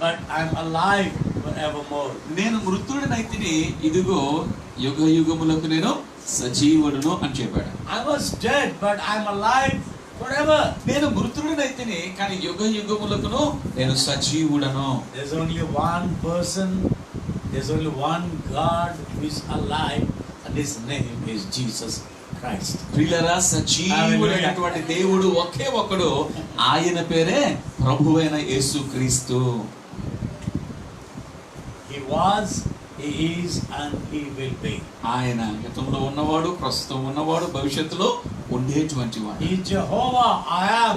but I'm alive forevermore. నేను మృతుడినైతిని, ఇదిగో యుగ యుగములకు నేను సజీవుడును అని చెప్పాడు. I was dead, but I'm alive forever. నేను మృతుడినైతిని, కానీ యుగ యుగములకును నేను సజీవుడను. There's only one person, there's only one God who is alive, and his name is Jesus Christ. ప్రియులారా, సజీవుడైనటువంటి దేవుడు ఒకే ఒక్కడు, ఆయన పేరే ప్రభువైన యేసుక్రీస్తు. He was, he is, and he will be. ఆయన గతంలో ఉన్నవాడు, ప్రస్తుతం ఉన్నవాడు, భవిష్యత్తులో ఉండేటువంటి వాడు. He is Jehovah, I am,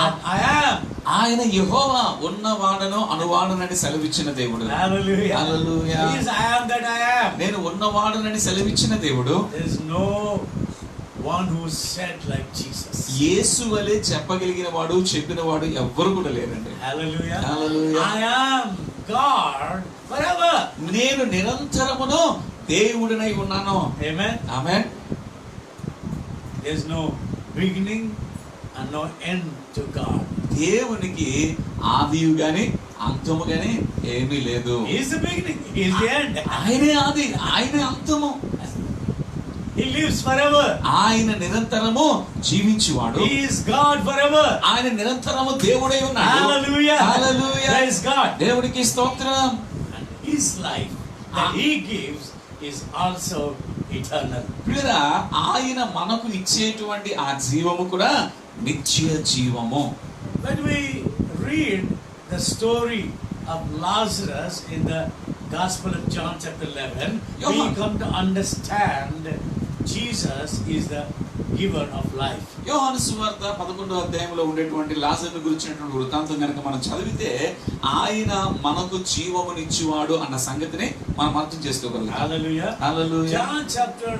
and I am. ఆయన యెహోవా, ఉన్నవాడను అనువాడనని సెలవిచ్చిన దేవుడు. Hallelujah. Hallelujah. He is I am that I am. నేను ఉన్నవాడనని సెలవిచ్చిన దేవుడు. There is no one who said like Jesus. యేసు వలె చెప్పగలిగిన వాడు, చెప్పిన వాడు ఎవ్వరు కూడా లేరండి. Hallelujah. Hallelujah. I am God forever. నేను నిరంతరమును దేవుడినై ఉన్నాను. Amen. Amen. There is no beginning and no end to God. దేవునికి ఆదియు గాని అంతము గాని ఏమీ లేదు. He is the beginning, he is the end. ఆయనే ఆది, ఆయనే అంతము. He lives forever. ఆయన నిరంతరము జీవించువాడు. He is God forever. ఆయన నిరంతరము దేవుడై ఉన్నాడు. Hallelujah. హల్లెలూయా. Praise God. దేవునికి స్తోత్రం. And his life that he gives is also eternal. ప్రియరా, ఆయన మనకు ఇచ్చేటువంటి ఆ జీవము కూడా నిత్య జీవము. When we read the story of Lazarus in the Gospel of John chapter 11, we come to understand Jesus is the giver of life. యోహాను సువార్త 11వ అధ్యాయంలో ఉండేటువంటి లాజరును గురించినటువంటి వృత్తాంతం కనుక మనం చదివితే, ఆయన మనకు జీవమునిచ్చువాడు అన్న సంగతిని మనం అర్థం చేసుకోగలుగుతాం. Hallelujah. Hallelujah. John chapter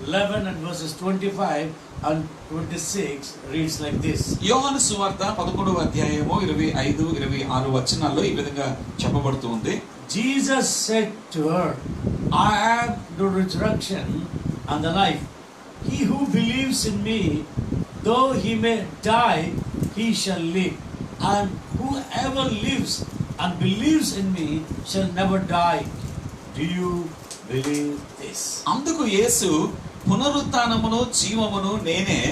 11 and verses 25 and 26 reads like this. యోహాను సువార్త 11వ అధ్యాయము 25, 26 వచనాల్లో ఈ విధంగా చెప్పబడుతూ ఉంది. Jesus said to her, I am the resurrection and the life. He who believes in me, though he may die, he shall live. And whoever lives and believes in me shall never die. Do you believe this? అందుకు యేసు, పునరుత్థానమును జీవమును నేనే.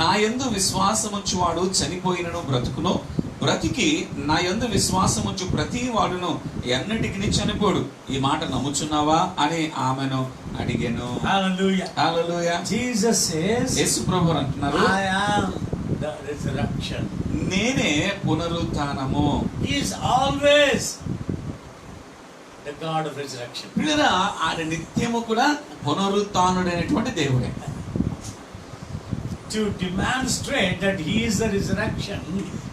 నా యందు విశ్వాసముంచువాడు చనిపోయినను బ్రతుకును, బ్రతికి నా యందు విశ్వాసముంచు ప్రతి వాడును ఎన్నటికి చనిపోడు. ఈ మాట నమ్ముచున్నావా అని ఆమెను అడిగాను. Hallelujah. హల్లెలూయా. Jesus says, యేసు ప్రభువు అంటున్నారు, I am the resurrection. నేనే పునరుత్థానము. He is always the God of resurrection. ప్రియరా, ఆయన నిత్యము కూడా పునరుత్థానుడైనటువంటి దేవుడే. To demonstrate that he is the resurrection,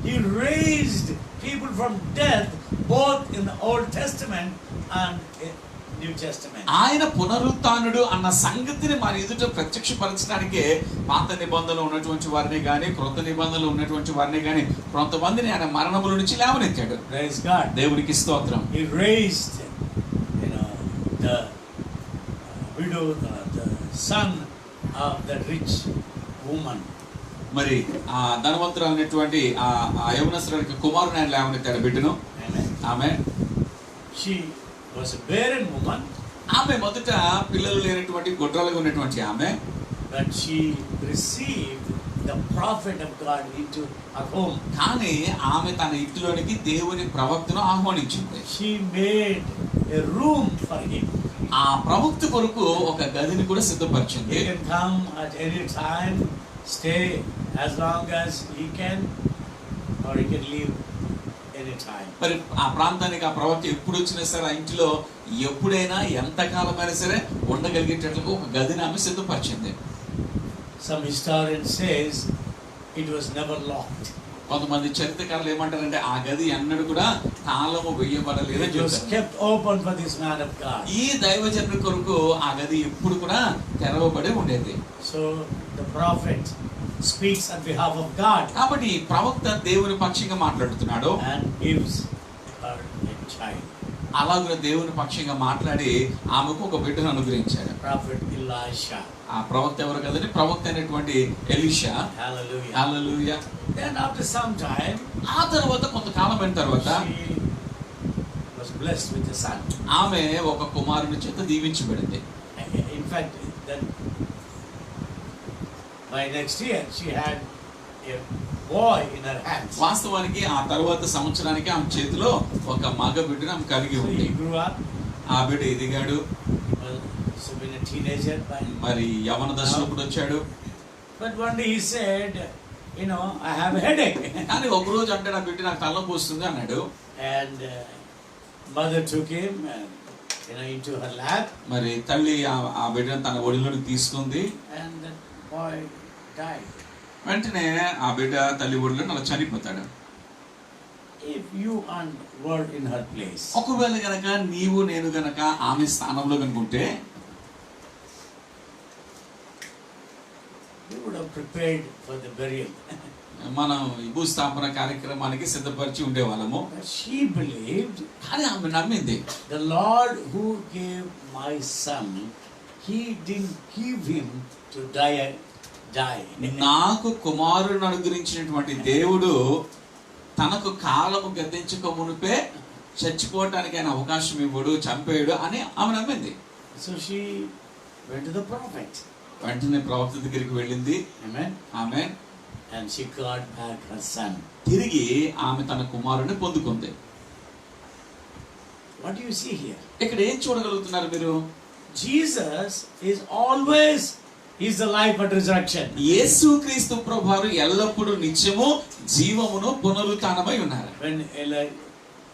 he raised people from death both in the Old Testament and in New Testament. ఆయన పునరుత్థానుడు అన్న సంగతిని మన ఎదుట ప్రత్యక్షపరచడానికే పాత నిబంధనలో ఉన్నటువంటి వారిని గాని, క్రొత్త నిబంధనలో ఉన్నటువంటి వారిని గాని కొంతమందిని ఆయన మరణముల నుంచి లేవనెత్తాడు. Praise God. దేవునికి స్తోత్రం. He raised, the widow, the son of the rich woman. మరి ఆ ధనవంతురాలైనటువంటి ఆ యవనస్తురాలికి కుమారుని ఆయన లేవనెత్తాడు, బిడ్డను. ఆమె She was a barren woman. ఆమె మొదట పిల్లలు లేనటువంటి గొడ్రాలుగా ఉన్నటువంటి ఆమె, but she received the prophet of God into her home. కానీ ఆమె తన ఇంటిలోనికి దేవుని ప్రవక్తను ఆహ్వానించింది. She made a room for him. ఆ ప్రవక్త కొరకు ఒక గదిని కూడా సిద్ధపరిచింది. He can come at any time, stay as long as he can, or he can leave any time. మరి ఆ ప్రాంతానికి ఆ ప్రవక్త ఎప్పుడు వచ్చినా సరే, ఆ ఇంటిలో ఎప్పుడైనా ఎంతకాలమైనా సరే ఉండగలిగేటట్లుగా ఒక గదిని ఆమె సిద్ధపరిచింది. Some historian says it was never locked. కొంతమంది చరిత్రకారులు ఏమంటారంటే ఆ గది ఎన్నడూ కూడా తాళము వేయబడలేదు. It was kept open for this man of God. ఈ దైవజనుడి కొరకు ఆ గది ఎప్పుడు కూడా తెరవబడి ఉండేది. So the prophet speaks on behalf of God. కాబట్టి ఈ ప్రవక్త దేవుని పక్షంగా మాట్లాడుతున్నాడు And gives her a child. అలాగే దేవుని పక్షంగా మాట్లాడి ఆమెకు ఒక బిడ్డను అనుగ్రహించాడు. Prophet Elisha. ఆ ప్రవక్త ఎవరు కదండి? ప్రవక్త అయినటువంటి ఎలీషా. Hallelujah. హల్లెలూయా. Then after some time, ఆ తర్వాత కొంతకాలం అయిన తర్వాత she blessed with a son. ఆమె ఒక కుమారుని చేత దీవించబడింది. In fact, then by next year she had a boy in her hands. వాస్తవానికి ఆ తర్వాత సంవత్సరానికి ఆమె చేతిలో ఒక మగ బిడ్డను ఆమె కలిగి So ఉంది. he grew up, ఆ బిడ్డ ఎదిగాడు, so been a teenager. మరి యవన దశలో కూడా వచ్చాడు. But one day he said, I have a headache. కానీ ఒక రోజు అంటే నా బిడ్డ నాకు తలనొప్పి వస్తుంది అన్నాడు. And mother took him into her lap. మరి తల్లి ఆ బిడ్డను తన ఒడిలోకి తీసుకుంది. And that boy died. వెంటనే ఆ బిడ్డ తల్లి ఒడిలో అలా చనిపోతాడు. If you were in her place, ఒకవేళ గనక నీవు నేను గనక ఆమె స్థానంలో కనుకుంటే we would have prepared for the burial. మనం భూస్థాపన కార్యక్రమానికి సిద్ధపరిచి ఉండేవాళ్ళము. But she believed, కానీ ఆమె నమ్మింది, the Lord who gave my son, he didn't give him to die. నాకు కుమారుని అనుగ్రహించినటువంటి దేవుడు తనకు కాలము గతించక మునిపే చచ్చిపోవటానికి ఆయన అవకాశం ఇవ్వడు, చంపేయడు అని ఆమె నమ్మింది. So she went to the prophet. వెంటనే ప్రవక్త దగ్గరికి వెళ్ళింది. Amen. Amen. And she got back her son. తిరిగి ఆమె తన కుమారుని పొందుకుంది. What do you see here? ఇక్కడ ఏం చూడగలుగుతున్నారు మీరు? Jesus is always the life and resurrection. యేసుక్రీస్తు ప్రభువారు ఎల్లప్పుడూ నిత్యము జీవమును పునరుత్థానమై ఉన్నారు. When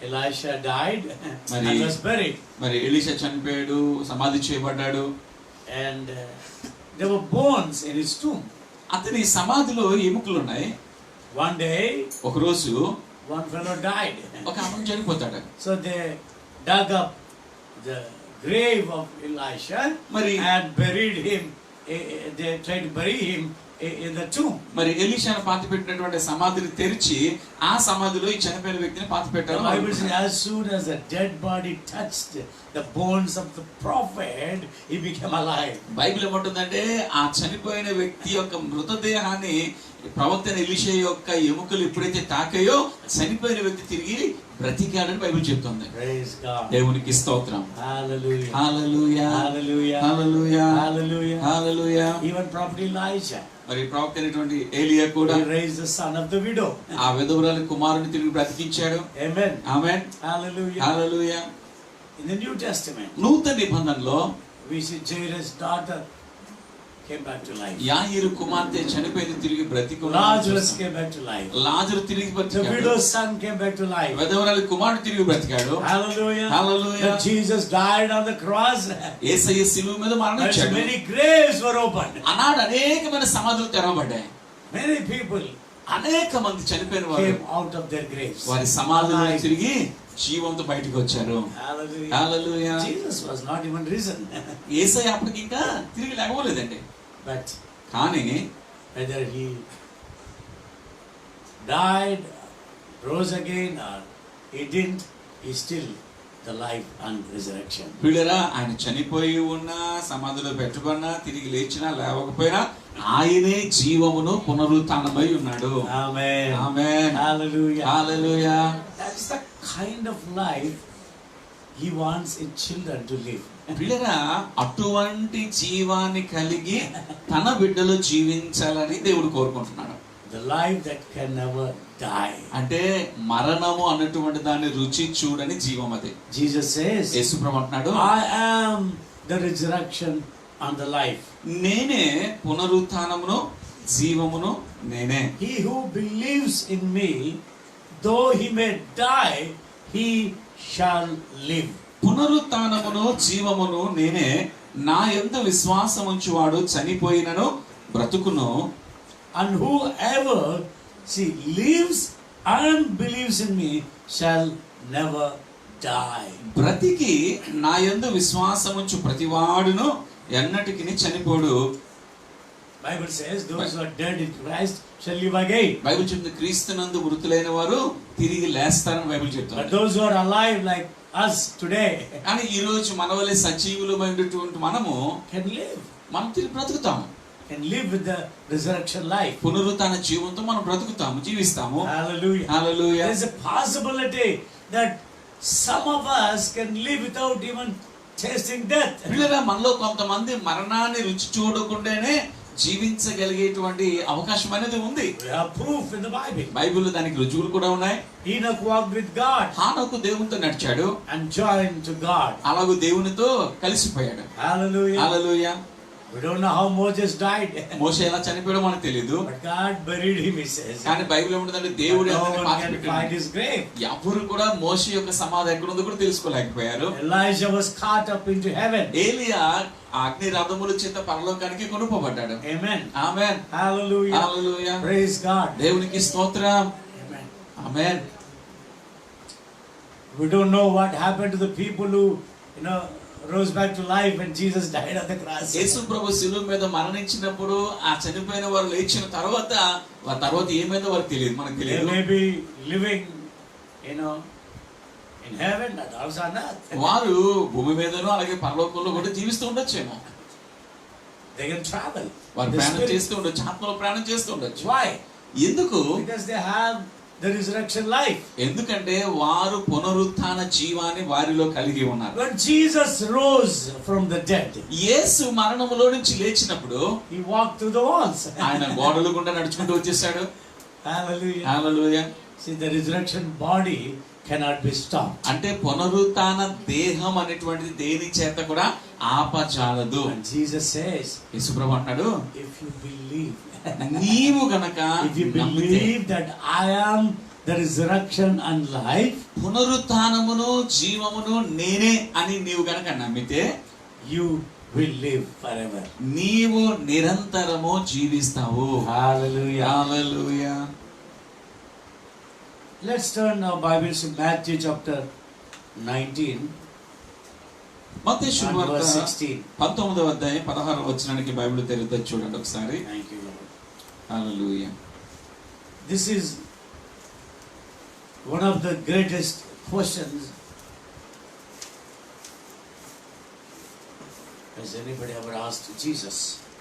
Elisha died Mari- and was buried, మరి ఎలీషా చనిపోయాడు, సమాధి చేయబడ్డాడు. and there were bones in his tomb. అతని సమాధిలో ఎముకలు ఉన్నాయి. One day, ఒక రోజు one fellow died. ఒక అతను చనిపోతాడు. So they dug up the grave of Elisha Mari- and buried him. They tried to bury him in the tomb. మరి ఎలీషాను పాతి పెట్టినటువంటి సమాధిని తెరిచి ఆ సమాధిలో ఈ చనిపోయిన వ్యక్తిని పాతి The పెట్టారు. Bible says, as soon as the dead body touched the bones of the prophet, he became alive. Bible ఏమంటుందంటే ఆ చనిపోయిన వ్యక్తి యొక్క మృతదేహాన్ని ప్రవక్త ఎలీషా యొక్క ఎముకలు ఎప్పుడైతే తాకాయో చనిపోయిన వ్యక్తి తిరిగి బ్రతికాడని బైబిల్ చెప్తుంది. Praise God. దేవునికి స్తోత్రం. Hallelujah. హల్లెలూయా, Hallelujah. హల్లెలూయా, Hallelujah. హల్లెలూయా. Even prophet Elijah, మరి ప్రవక్త అయినటువంటి ఏలియా కూడా he raised the son of the widow. ఆ విధవరాలి కుమారుని తిరిగి బ్రతికించాడు. Amen. Amen. Hallelujah. Hallelujah. In the New Testament, నూతన నిబంధనలో we see Jairus' daughter came back to life. యాయిరు కుమార్తె చనిపోయింది, తిరిగి బ్రతికి Lazarus came back to life. లాజరు తిరిగి The బ్రతికాడు. widow's son came back to life. విధవరాలి కుమారుడు తిరిగి బ్రతికాడు. Hallelujah. Hallelujah. When Jesus died on the cross, యేసయ్య శిలువ మీద మరణించాడు. many graves were opened. ఆనాడు అనేకమైన సమాధులు తెరవబడ్డాయి. Many people అనేక మంది చనిపోయిన వారు came out of their graves. వారి సమాధుల నుంచి తిరిగి జీవంతో బయటకు వచ్చారు. Hallelujah. Hallelujah. Jesus was not even risen. యేసయ్య అప్పటికి ఇంకా తిరిగి లేవలేదండి. But కానీ whether he died, rose again, or he didn't, he still the life and resurrection. పిల్లరా, ఆయన చనిపోయి ఉన్నా, సమాధిలో పెట్టబడినా, తిరిగి లేచినా లేవకపోయినా ఆయనే జీవమును పునరుత్థానమై ఉన్నాడు. Amen. Amen. Hallelujah. Hallelujah. That's the kind of life he wants his children to live. పిల్లరా, అటువంటి జీవాన్ని కలిగి తన బిడ్డలు జీవించాలని దేవుడు కోరుకుంటున్నాడు. The life that can never die. అంటే మరణము అన్నటువంటి దాన్ని రుచి చూడని జీవం అది. Jesus says, యేసుప్రభు అంటున్నాడు, I am the resurrection and the life. నేనే పునరుత్థానమును జీవమును నేనే. He who believes in me, though he may die, he shall live. పునరుత్థానమును జీవమును నేనే, నా యందు విశ్వాసముంచువాడు చనిపోయినను బ్రతుకును. And whoever lives and believes in me shall never die. బ్రతికి నా యందు విశ్వాసముంచు ప్రతివాడును ఎన్నటికి చనిపోడు. Bible says those who are dead in Christ shall live again. Bible చెప్తుంది, క్రీస్తునందు మృతులైన వారు తిరిగి లేస్తారని బైబిల్ But చెప్తుంది. those who are alive like us today కానీ ఈ రోజు మన వలె సజీవులమైనటువంటి మనము can live. మనం తిరిగి బ్రతుకుతాము. Can live with the resurrection life. పునరుత్థాన జీవంతో మనం బ్రతుకుతాము, జీవిస్తాము. Hallelujah. Hallelujah. There is a possibility that some of us can live without even tasting death. పిల్లరా, మనలో కొంతమంది మరణాన్ని రుచి చూడకుండానే జీవించగలిగేటువంటి అవకాశం అనేది ఉంది. We have proof in the Bible. బైబిల్లో దానికి రుజువులు కూడా ఉన్నాయి. Enoch walked with God హానోకు దేవునితో నడిచాడు, and joined to God. అలాగూ దేవునితో కలిసిపోయాడు. Hallelujah. Hallelujah. We don't know how Moses died. మోషే ఎలా చనిపోయాడో మనకు తెలియదు. But God buried him, he says. కానీ బైబిల్ ఏముంటుందంటే దేవుడు No అతన్ని one can పాతిపెట్టాడు. find his grave. ఎవరు కూడా మోషే యొక్క సమాధి ఎక్కడ ఉందో కూడా తెలుసుకోలేకపోయారు. Elijah was caught up into heaven. ఏలియా అగ్ని రథముల చేత పరలోకానికి కొనుపోబడ్డాడు. Amen. ఆమేన్. Hallelujah. హల్లెలూయా. Praise God. దేవునికి స్తోత్రం. Amen. Amen. We don't know what happened to the people who, rose back to life when Jesus died on the cross. యేసు ప్రభు శిలువ మీద మరణించినప్పుడు ఆ చనిపోయిన వారు లేచిన తర్వాత ఏమైందో వారికి తెలియదు, మనకు They తెలియదు. may be living, in heaven and also on earth. వారు భూమి మీదను అలాగే పరలోకంలో కూడా జీవిస్తూ ఉండొచ్చేమో. They can travel. వారు The ప్రయాణం spirit. చేస్తూ ఉండొచ్చు, ఆత్మలో ప్రయాణం చేస్తూ ఉండొచ్చు. Why? ఎందుకు? Because they have the resurrection life. ఎందుకంటే వారు పునరుత్థాన జీవాన్ని వారిలో కలిగి ఉన్నారు. When Jesus rose from the dead, యేసు మరణములో నుంచి లేచినప్పుడు he walked through the walls. ఆయన గోడల గుండా నడుచుకుంటూ వచ్చేసాడు. Hallelujah. Hallelujah. See, the resurrection body cannot be stopped. అంటే పునరుత్థాన దేహం అనేటువంటిది దేని చేత కూడా ఆపజాలదు. And Jesus says, యేసు ప్రభు అంటాడు, if you believe, నీవు గనక if you నమ్మితే, believe that I am the resurrection and life, పునరుత్థానమును జీవమును నేనే అని నీవు గనక నమ్మితే, you will live forever. నీవు నిరంతరము జీవిస్తావు. Hallelujah. Hallelujah. Let's turn our Bibles to Matthew chapter 19 Mattayi and శుభవార్త verse 16. 19వ అధ్యాయం 16వ వచనానికి బైబిల్ తెరిచి చూడండి ఒకసారి. Thank you, Lord. Hallelujah. This is one of the greatest questions. Has anybody ever asked Jesus?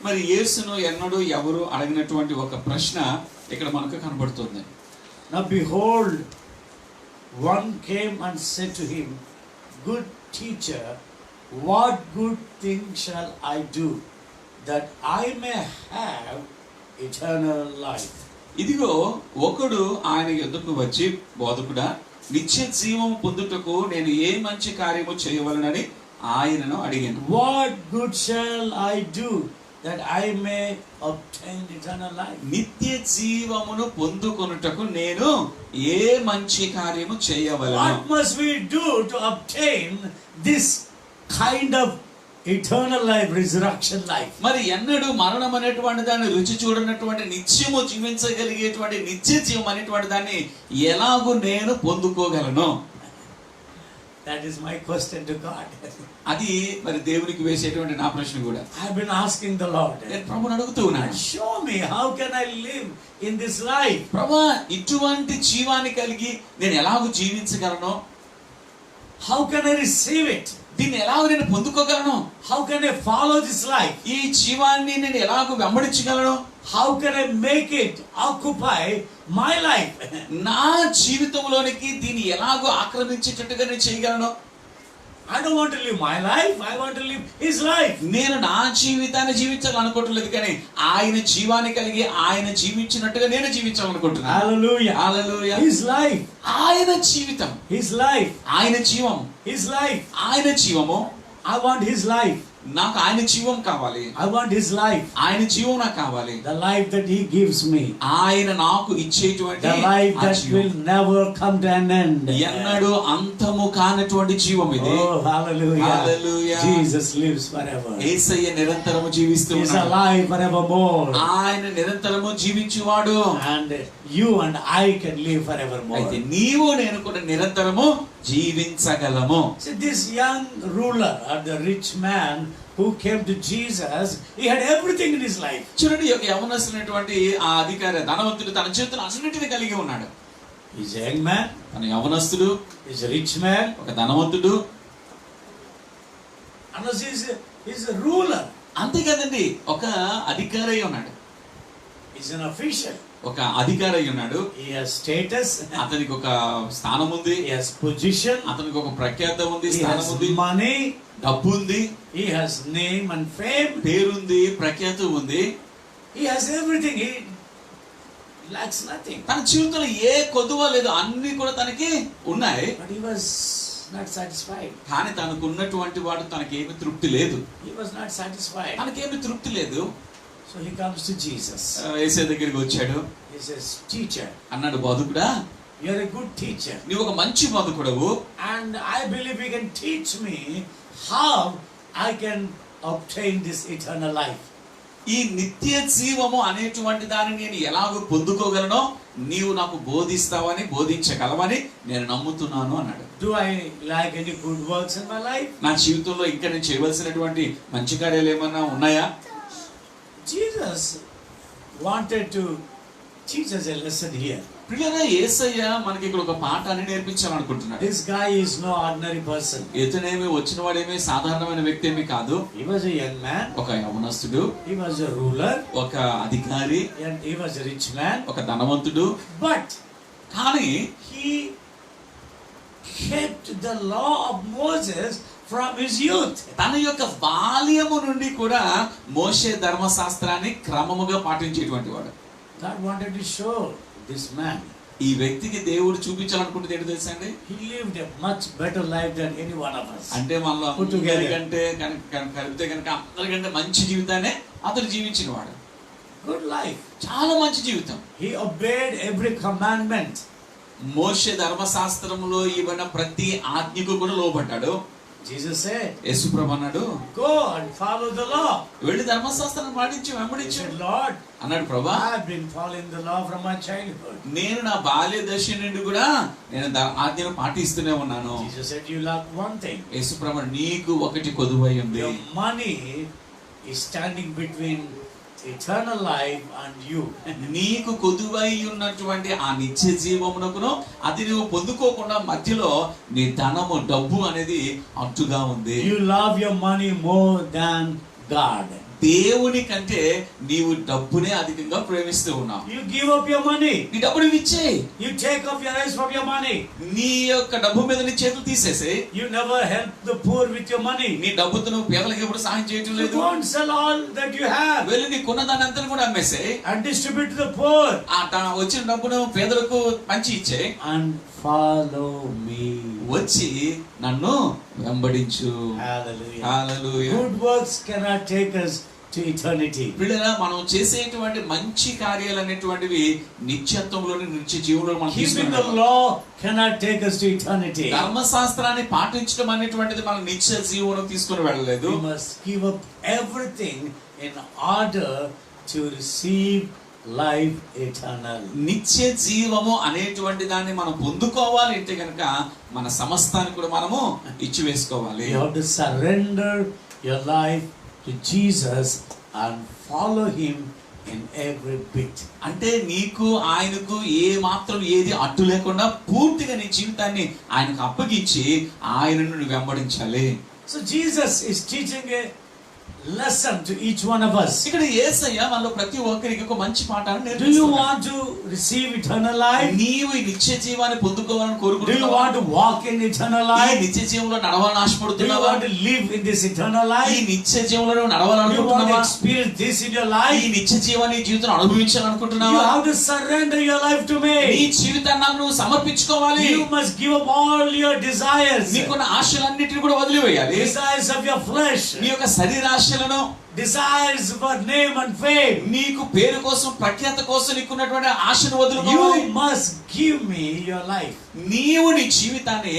మరి యేసును ఎన్నడూ ఎవరు అడిగినటువంటి ఒక ప్రశ్న ఇక్కడ మనకు కనబడుతుంది. Now behold, one came and said to him, Good teacher, what good thing shall I do, that I may have eternal life? ఇదిగో ఒకడు ఆయన యొద్దకు వచ్చి, బోధకుడా, నిత్య జీవం పొందుటకు నేను ఏ మంచి కార్యము చేయవలనని ఆయనను అడిగాను. What good shall I do, that I may obtain eternal life? నిత్య జీవమును పొందుకొనుటకు నేను ఏ మంచి కార్యము చేయవలను? What must we do to obtain this kind of eternal life, resurrection life? మరి ఎన్నడూ మరణం అనేటువంటి దాన్ని రుచి చూడనటువంటి నిత్యము జీవించగలిగేటువంటి నిత్య జీవం అనేటువంటి దాన్ని ఎలాగూ నేను పొందుకోగలను? That is my question to God. అది మరి దేవునికి వేసేటువంటి నా ప్రశ్న కూడా. I have been asking the Lord, నేను ప్రభువుని అడుగుతూ ఉన్నాను, show me how can I live in this life? ప్రభువా, ఇటువంటి జీవాన్ని కలిగి నేను ఎలాగూ జీవించగలను? How can I receive it? దీన్ని ఎలాగో నేను పొందుకోగలను? How can I follow this life? ఈ జీవాన్ని నేను ఎలాగో వెంబడించగలను? How can I make it occupy my life? నా జీవితంలోనికి దీన్ని ఎలాగో ఆక్రమించేటట్టుగా నేను చేయగలను? I don't want to live my life, I want to live His life. నేను నా జీవితాన్ని జీవించాలనుకోవట్లేదు, కానీ ఆయన జీవాన్ని కలిగి ఆయన జీవించినట్టుగా నేను జీవించాలనుకుంటున్నాను. Hallelujah. హల్లెలూయా. His life. ఆయన జీవితం, His life. ఆయన జీవం, His life. ఆయన జీవము. I want His life. నాకు ఆయన జీవం కావాలి. I want His life. ఆయన జీవం నాకు కావాలి. The life that He gives me. ఆయన నాకు ఇచ్చేటువంటి The life ఆ that జీవం. will never come to an end. ఎన్నడూ అంతము కానటువంటి జీవం ఇది. Oh, hallelujah. Hallelujah. Jesus lives forever. యేసయ్య నిరంతరము జీవిస్తూ He is ఉన్నాడు. alive forevermore. ఆయన నిరంతరము జీవించువాడు. And you and I can live forevermore. అయితే నీవు నేను కూడా నిరంతరము జీవించగలము. See, this young ruler or the rich man who came to Jesus, he had everything in his life. చూడండి, ఒక యవనస్తున్నటువంటి ఆ అధికారి ధనవంతుడు తన చేతులు అన్నిటిని కలిగి ఉన్నాడు. He's a young man, తన యవనస్తుడు, he's a rich man, ఒక ధనవంతుడు, and he's a ruler. అంతే కదండి, ఒక అధికారి ఉన్నాడు, He's an official. ఒక అధికారి అయి ఉన్నాడు. he has status, అతనికి ఒక స్థానం ఉంది, he has position, అతనికి ఒక ప్రఖ్యాత ఉంది, he స్థానం has ఉంది, money, డబ్బు ఉంది, he has name and fame, పేరుంది, ప్రఖ్యాత ఉంది. he has everything, he lacks nothing. తన జీవితంలో ఏ కొదువ లేదు, అన్ని కూడా తనకి ఉన్నాయి. But he was not satisfied. కానీ తనకు ఉన్నటువంటి వాడు తనకేమి తృప్తి లేదు. He was not satisfied. తనకేమి తృప్తి లేదు. So he comes to Jesus. యేసు దగ్గరికి వచ్చాడు. He says, teacher, అన్నాడు, బోధకుడా, you are a good teacher, నీవు ఒక మంచి బోధకుడవు, and I believe you can teach me how I can obtain this eternal life. ఈ నిత్య జీవము అనేటువంటి దాన్ని నేను ఎలాగో పొందుకోగలనో నీవు నాకు బోధించగలవని నేను నమ్ముతున్నాను అన్నాడు. Do I like any good works in my life? నా జీవితంలో ఇంకా నేను చేయవలసినటువంటి మంచి కార్యాలు ఏమన్నా ఉన్నాయా? Jesus wanted to teach us a lesson here. ప్రియరా, యేసయ్య మనకి ఇక్కడ ఒక పాఠాన్ని నేర్పించాలనుకుంటున్నాడు. This guy is no ordinary person. ఇతనేమి వచ్చిన వాడేమి సాధారణమైన వ్యక్తి ఏమి కాదు. He was a young man, ఒక యవనస్తుడు, he was a ruler, ఒక అధికారి, and he was a rich man. ఒక ధనవంతుడు. But కానీ he kept the law of Moses from his youth. తన యొక్క బాల్యము నుండి కూడా మోషే ధర్మశాస్త్రాన్ని క్రమముగా పాటించేటువంటి వాడు. God wanted to show this man. ఈ వ్యక్తికి దేవుడు చూపించాలనుకుంటే ఏంటో తెలుసా అండి? He lived a much better life than any one of us. అంటే మనలో Put together. అందరికంటే కలిపితే కనుక అందరికంటే మంచి జీవితాన్ని అతను జీవించిన వాడు. Good life. చాలా మంచి జీవితం. He obeyed every commandment. మోషే ధర్మశాస్త్రములో ఇవ్వన ప్రతి ఆజ్ఞకు కూడా లోబడ్డాడు. Jesus said, యేసుప్రభు అన్నాడు, go and follow the law. వెళ్ళి ధర్మశాస్త్రాన్ని పాటించి He వెంబడించు said, Lord, అన్నాడు. ప్రభా, I have been following the law from my childhood. నేను నా బాల్య దశ నుండి కూడా నేను ఆజ్ఞను పాటిస్తూనే ఉన్నాను. Jesus said, you lack one thing. యేసుప్రభు, నీకు ఒకటి కొదువై ఉంది. Your money is standing between eternal life and you. నీకు కొదువై ఉన్నటువంటి ఆ నిత్య జీవమునకును అది నువ్వు పొందుకోకుండా మధ్యలో నీ ధనము, డబ్బు అనేది అడ్డుగా ఉంది. You love your money more than God. దేవుని కంటే నీవు డబ్బునే అధికంగా ప్రేమిస్తూ ఉన్నావు. You give up your money. నీ డబ్బు నువ్వు ఇచ్చేయి. You take off your eyes from your money. నీ యొక్క డబ్బు మీద నీ చేతులు తీసేసి. You never help the poor with your money. నీ డబ్బుతో నువ్వు పేదలకు ఎప్పుడు సహాయం చేయటం You లేదు. don't sell all that you have వెళ్ళి నీ కొన్న దాని అంతా కూడా అమ్మేసేయి. and distribute to the poor. ఆ వచ్చిన డబ్బును పేదలకు పంచి ఇచ్చేయి. And follow me. వచ్చి నన్ను వెంబడించు. Hallelujah. Hallelujah. Good works cannot take us to eternity. పిల్లరా, మనం చేసేటువంటి మంచి కార్యాలు అనేటువంటివి నిత్యత్వంలోని నిత్య జీవులను మనం Keeping the తీసుకుంటాం. law cannot take us to eternity. ధర్మశాస్త్రాన్ని పాటించడం అనేటువంటిది మనం నిత్య జీవనం తీసుకుని వెళ్ళలేదు. We must give up everything in order to receive life eternal. నిత్య జీవము అనేటువంటి దాన్ని మనం పొందుకోవాలి అంటే కనుక మన సమస్తాన్ని కూడా మనము ఇచ్చివేసుకోవాలి. You have to surrender your life to Jesus and follow him in every bit. అంటే నీకు ఆయనకు ఏ మాత్రం ఏది అడ్డు లేకుండా పూర్తిగా నీ జీవితాన్ని ఆయనకు అప్పగించి ఆయనను నువ్వు వెంబడించాలి. So Jesus is teaching a lesson to each one of us. ఇక్కడ యేసయ్య మనలో ప్రతి ఒక్కరికి ఒక మంచి పాఠాన్ని Do you నేర్పిస్తున్నాడు. want to receive eternal life? నీవు ఈ నిత్య జీవాన్ని పొందుకోవాలని Do you కోరుకుంటున్నావా? want to walk in eternal ఈ life? నిత్య జీవంలో నడవాలని Do you ఆశపడుతున్నావా? want to live in this eternal ఈ life? నిత్య జీవంలో Do you want to నడవాలనుకుంటున్నావా? experience this in your ఈ life? నిత్య జీవాన్ని ఈ జీవితం You అనుభవించాలనుకుంటున్నావా? have to surrender your life to నీ me. జీవితాన్ని నాకు నువ్వు సమర్పించుకోవాలి. You must give up all your desires. నీకున్న ఆశలన్నిటిని కూడా వదిలివేయాలి. Desires of your flesh. నీ యొక్క శరీరాశలను, Desires for name and fame. నీకు పేరు కోసం, ప్రఖ్యాత కోసం నీకున్నటువంటి ఆశను వదులుకోవాలి. You must give me your life. నీవు నీ జీవితాన్ని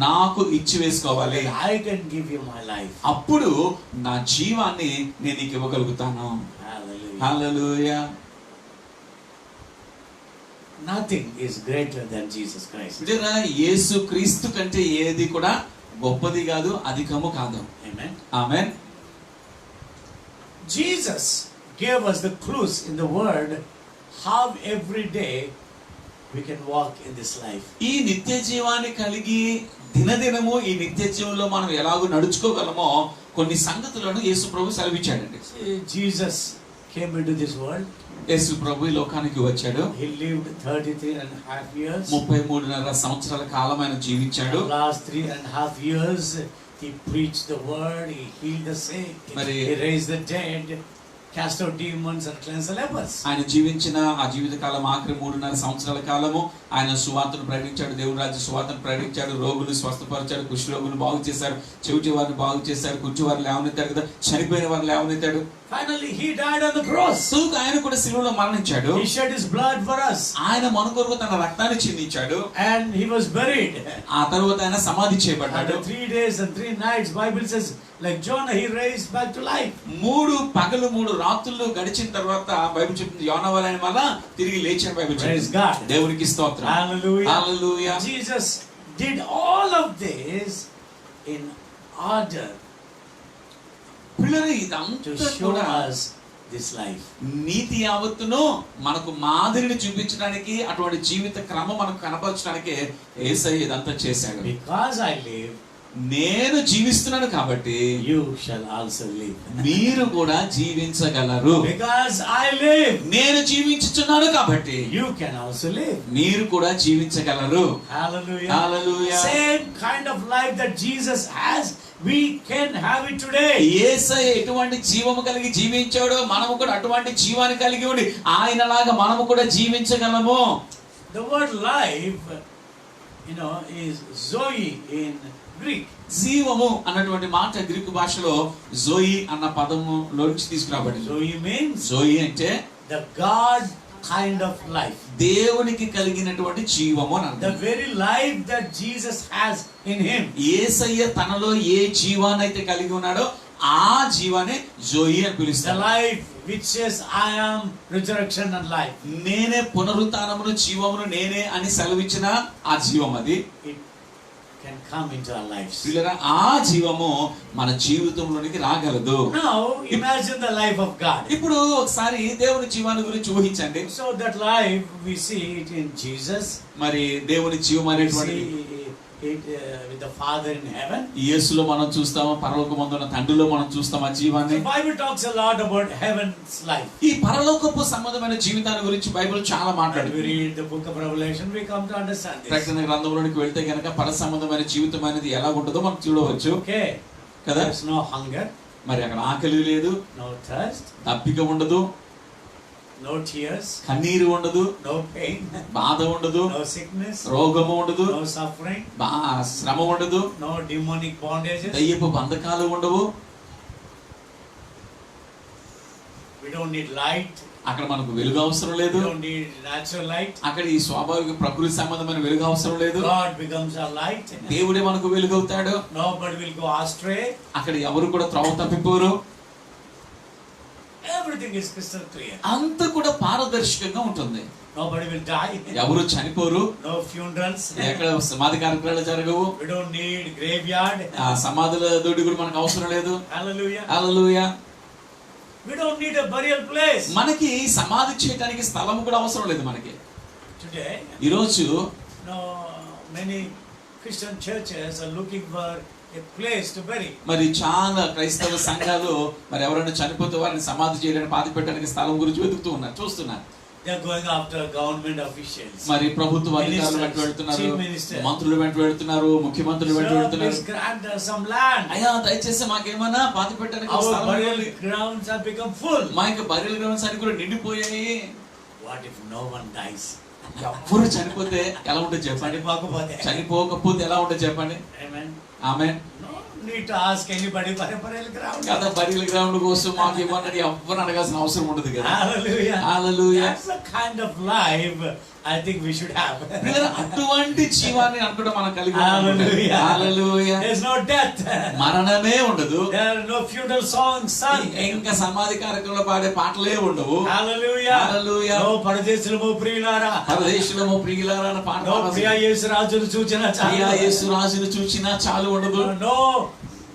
నాకు ఇచ్చివేసుకోవాలి. I can give you my life. అప్పుడు నా జీవాన్ని నేను నీకు ఇవ్వగలుగుతాను. Hallelujah. Hallelujah. Nothing is greater than Jesus Christ. చూడరా, యేసు క్రీస్తు కంటే ఏది కూడా గొప్పది కాదు, అధికము కాదు. Amen. Amen. Jesus gave us the clues in the word how every day we can walk in this life. ఈ నిత్య జీవాన్ని కలిగి దినదినము ఈ నిత్య జీవంలో మనం ఎలాగో నడుచుకోగలమో కొన్ని సంగతులను యేసు ప్రభు సెలవిచ్చాడండి. See, Jesus came into this world. యేసు ప్రభు ఈ లోకానికి వచ్చాడు. He lived 33.5 years. 33.5 సంవత్సరాల కాలం ఆయన జీవించాడు. The last 3.5 years he preached the word, he healed the sick, he raised the dead, cast out demons and cleansed the lepers. ఆయన జీవించిన ఆ జీవిత కాలం ఆఖరి 3.5 సంవత్సరాల కాలము ఆయన సువార్తను ప్రకటించాడు, దేవుని రాజ్య సువార్తను ప్రకటించాడు, రోగులు స్వస్థపరిచాడు, కుష్ఠ రోగులు బాగు చేశారు, చెవిటి వారిని బాగు చేశారు, కుర్చీ వారిని లేవనెత్తాడు కదా, చనిపోయిన వారిని లేవనెత్తాడు. Finally he died on the cross. ఆయన కూడా సిలువలో మరణించాడు. He shed his blood for us. ఆయన మన కొరకు తన రక్తాన్ని చిందించాడు. And he was buried. ఆ తరువాత ఆయన సమాధి చేయబడ్డాడు. 3 days and 3 nights Bible says like Jonah he raised back to life. 3 పగలు 3 రాత్రులు గడిచిన తర్వాత బైబిల్ చెప్తుంది యోనా వలె ఆయన మళ్ళా తిరిగి లేచాడు. బైబిల్ Praise చెప్తుంది. God. దేవునికి స్తోత్రం. Hallelujah. Hallelujah. Jesus did all of this in order పిల్లలు to ఇదంతా show కూడా us this life. నీతి యావత్తును మనకు మాదిరిని చూపించడానికి, అటువంటి జీవిత క్రమం మనకు కనపరచడానికి యేసయ్య ఇదంతా చేశాడు. Because I live, నేను జీవిస్తున్నాను కాబట్టి you shall also live. మీరు కూడా జీవించగలరు. Because I live, నేను జీవించుచున్నాను కాబట్టి you can also live. మీరు కూడా జీవించగలరు. Hallelujah. Hallelujah. Same kind of life that Jesus has, we can have it today. యేసయ్య ఎటువంటి జీవము కలిగి జీవించాడో మనము కూడా అటువంటి జీవాన్ని కలిగి ఉండి ఆయనలాగా మనము కూడా జీవించగలము. The word life, is zoe in Greek. జీవము అన్నటువంటి మాట గ్రీకు భాషలో జోయి అన్న పదములో నుంచి తీసుకురాబడింది. Zoe means జోయి అంటే the God kind of life. దేవునికి కలిగినటువంటి జీవము అని The అర్థం. very life that Jesus has in him. యేసయ్య తనలో ఏ జీవాన్ని అయితే కలిగి ఉన్నాడో ఆ జీవాన్ని జోయి అని The పిలుస్తారు. life which says I am resurrection and life. నేనే పునరుత్థానమును జీవమును నేనే అని సెలవిచ్చిన ఆ జీవం అది It can come into our lives. పిల్లరా ఆ జీవము మన జీవితంలోనికి రాగలదు. Now imagine the life of God. ఇప్పుడు ఒకసారి దేవుని జీవాన్ని గురించి ఊహించండి. So that life we see it in Jesus. మరి దేవుని జీవం We అనేటువంటి see it with the Father in heaven. యేసులో మనం చూస్తాము, పరలోకమందున్న తండ్రిలో మనం చూస్తాం ఆ జీవాన్ని. The Bible talks a lot about heaven's life. ఈ పరలోకపు సంబంధమైన జీవితాన్ని గురించి బైబిల్ చాలా When we మాట్లాడుతుంది. read the book of Revelation, we come to understand this. ప్రకటన గ్రంథంలోనికి వెళ్తే గనక పర సంబంధమైన జీవితం అనేది ఎలా ఉంటుందో మనం చూడవచ్చు Okay. కదా. There's no hunger, మరి అక్కడ ఆకలి లేదు, no thirst, దప్పిక ఉండదు, no tears, కన్నీరు ఉండదు, no pain, బాధ ఉండదు, no sickness, రోగము ఉండదు, no suffering, శ్రమ ఉండదు, no demonic bondages. దయ్యపు బంధకాలు ఉండవు. We don't need light. అక్కడ మనకు వెలుగు అవసరం లేదు. We don't need natural light. అక్కడ ఈ స్వాభావిక ప్రకృతి సంబంధమైన వెలుగు అవసరం లేదు. God becomes our light. దేవుడే మనకు వెలుగవుతాడు. Nobody will go astray. అక్కడ ఎవరు కూడా త్రోవ తప్పిపోరు. Everything is crystal clear. అంత కూడా పారదర్శకంగా ఉంటుంది. Nobody will die. ఎవరు చనిపోరు. No funerals. ఎక్కడ సమాధి కార్యక్రమాలు జరగవు. We don't need graveyard. ఆ సమాధుల దొడ్డి కూడా మనకు అవసరం లేదు. Hallelujah. Hallelujah. We don't need a burial place. మనకి సమాధి చేయడానికి స్థలం కూడా అవసరం లేదు మనకి. Today, ఈరోజు many Christian churches are looking for a place to bury. మరి చాలా క్రైస్తవ సంఘాలు మరి ఎవరైనా చనిపోతే వారిని సమాధి చేయడానికి పాతి పెట్టడానికి స్థలం గురించి వెతుకుతూ ఉన్నారు, చూస్తున్నారు. They are going after government officials. మరి ప్రభుత్వ అధికారులు వెంట వెళ్తున్నారు, మంత్రులు వెంట వెళ్తున్నారు, ముఖ్యమంత్రులు వెంట వెళ్తున్నారు. Please grant us some land. అయ్యా దయచేసి మాకేమన్నా పాతి పెట్టడానికి Our స్థలం burial ఇవ్వండి. grounds have become full. మా యొక్క బరియల్ గ్రౌండ్స్ అన్ని కూడా నిండిపోయాయి. What if no one dies? ఎవ్వరు చనిపోతే ఎలా ఉంటుంది చెప్పండి. చనిపోకపోతే ఎలా ఉంటుంది చెప్పండి. Amen. Amen. No need to ask anybody for a burial ground. కదా బరియల్ గ్రౌండ్ కోసం మాకు ఇవ్వనని ఎవ్వరు అడగాల్సిన అవసరం ఉండదు కదా. Hallelujah. Hallelujah. That's the kind of life I think we should have. అటువంటి జీవాన్ని అనుకుంటే మనం కలిగి Hallelujah. హల్లెలూయా. There's no death. మరణమే ఉండదు. There are no funeral songs sung. ఇంకా సమాధి కార్యక్రమంలో పాడే పాటలే ఉండవు. Hallelujah. హల్లెలూయా. No పరదేశులము ప్రియులారా. పరదేశులము ప్రియులారా అన్న పాట. No ప్రియ యేసు రాజును చూచిన చాలు. ప్రియ యేసు రాజును చూచినా చాలు ఉండదు.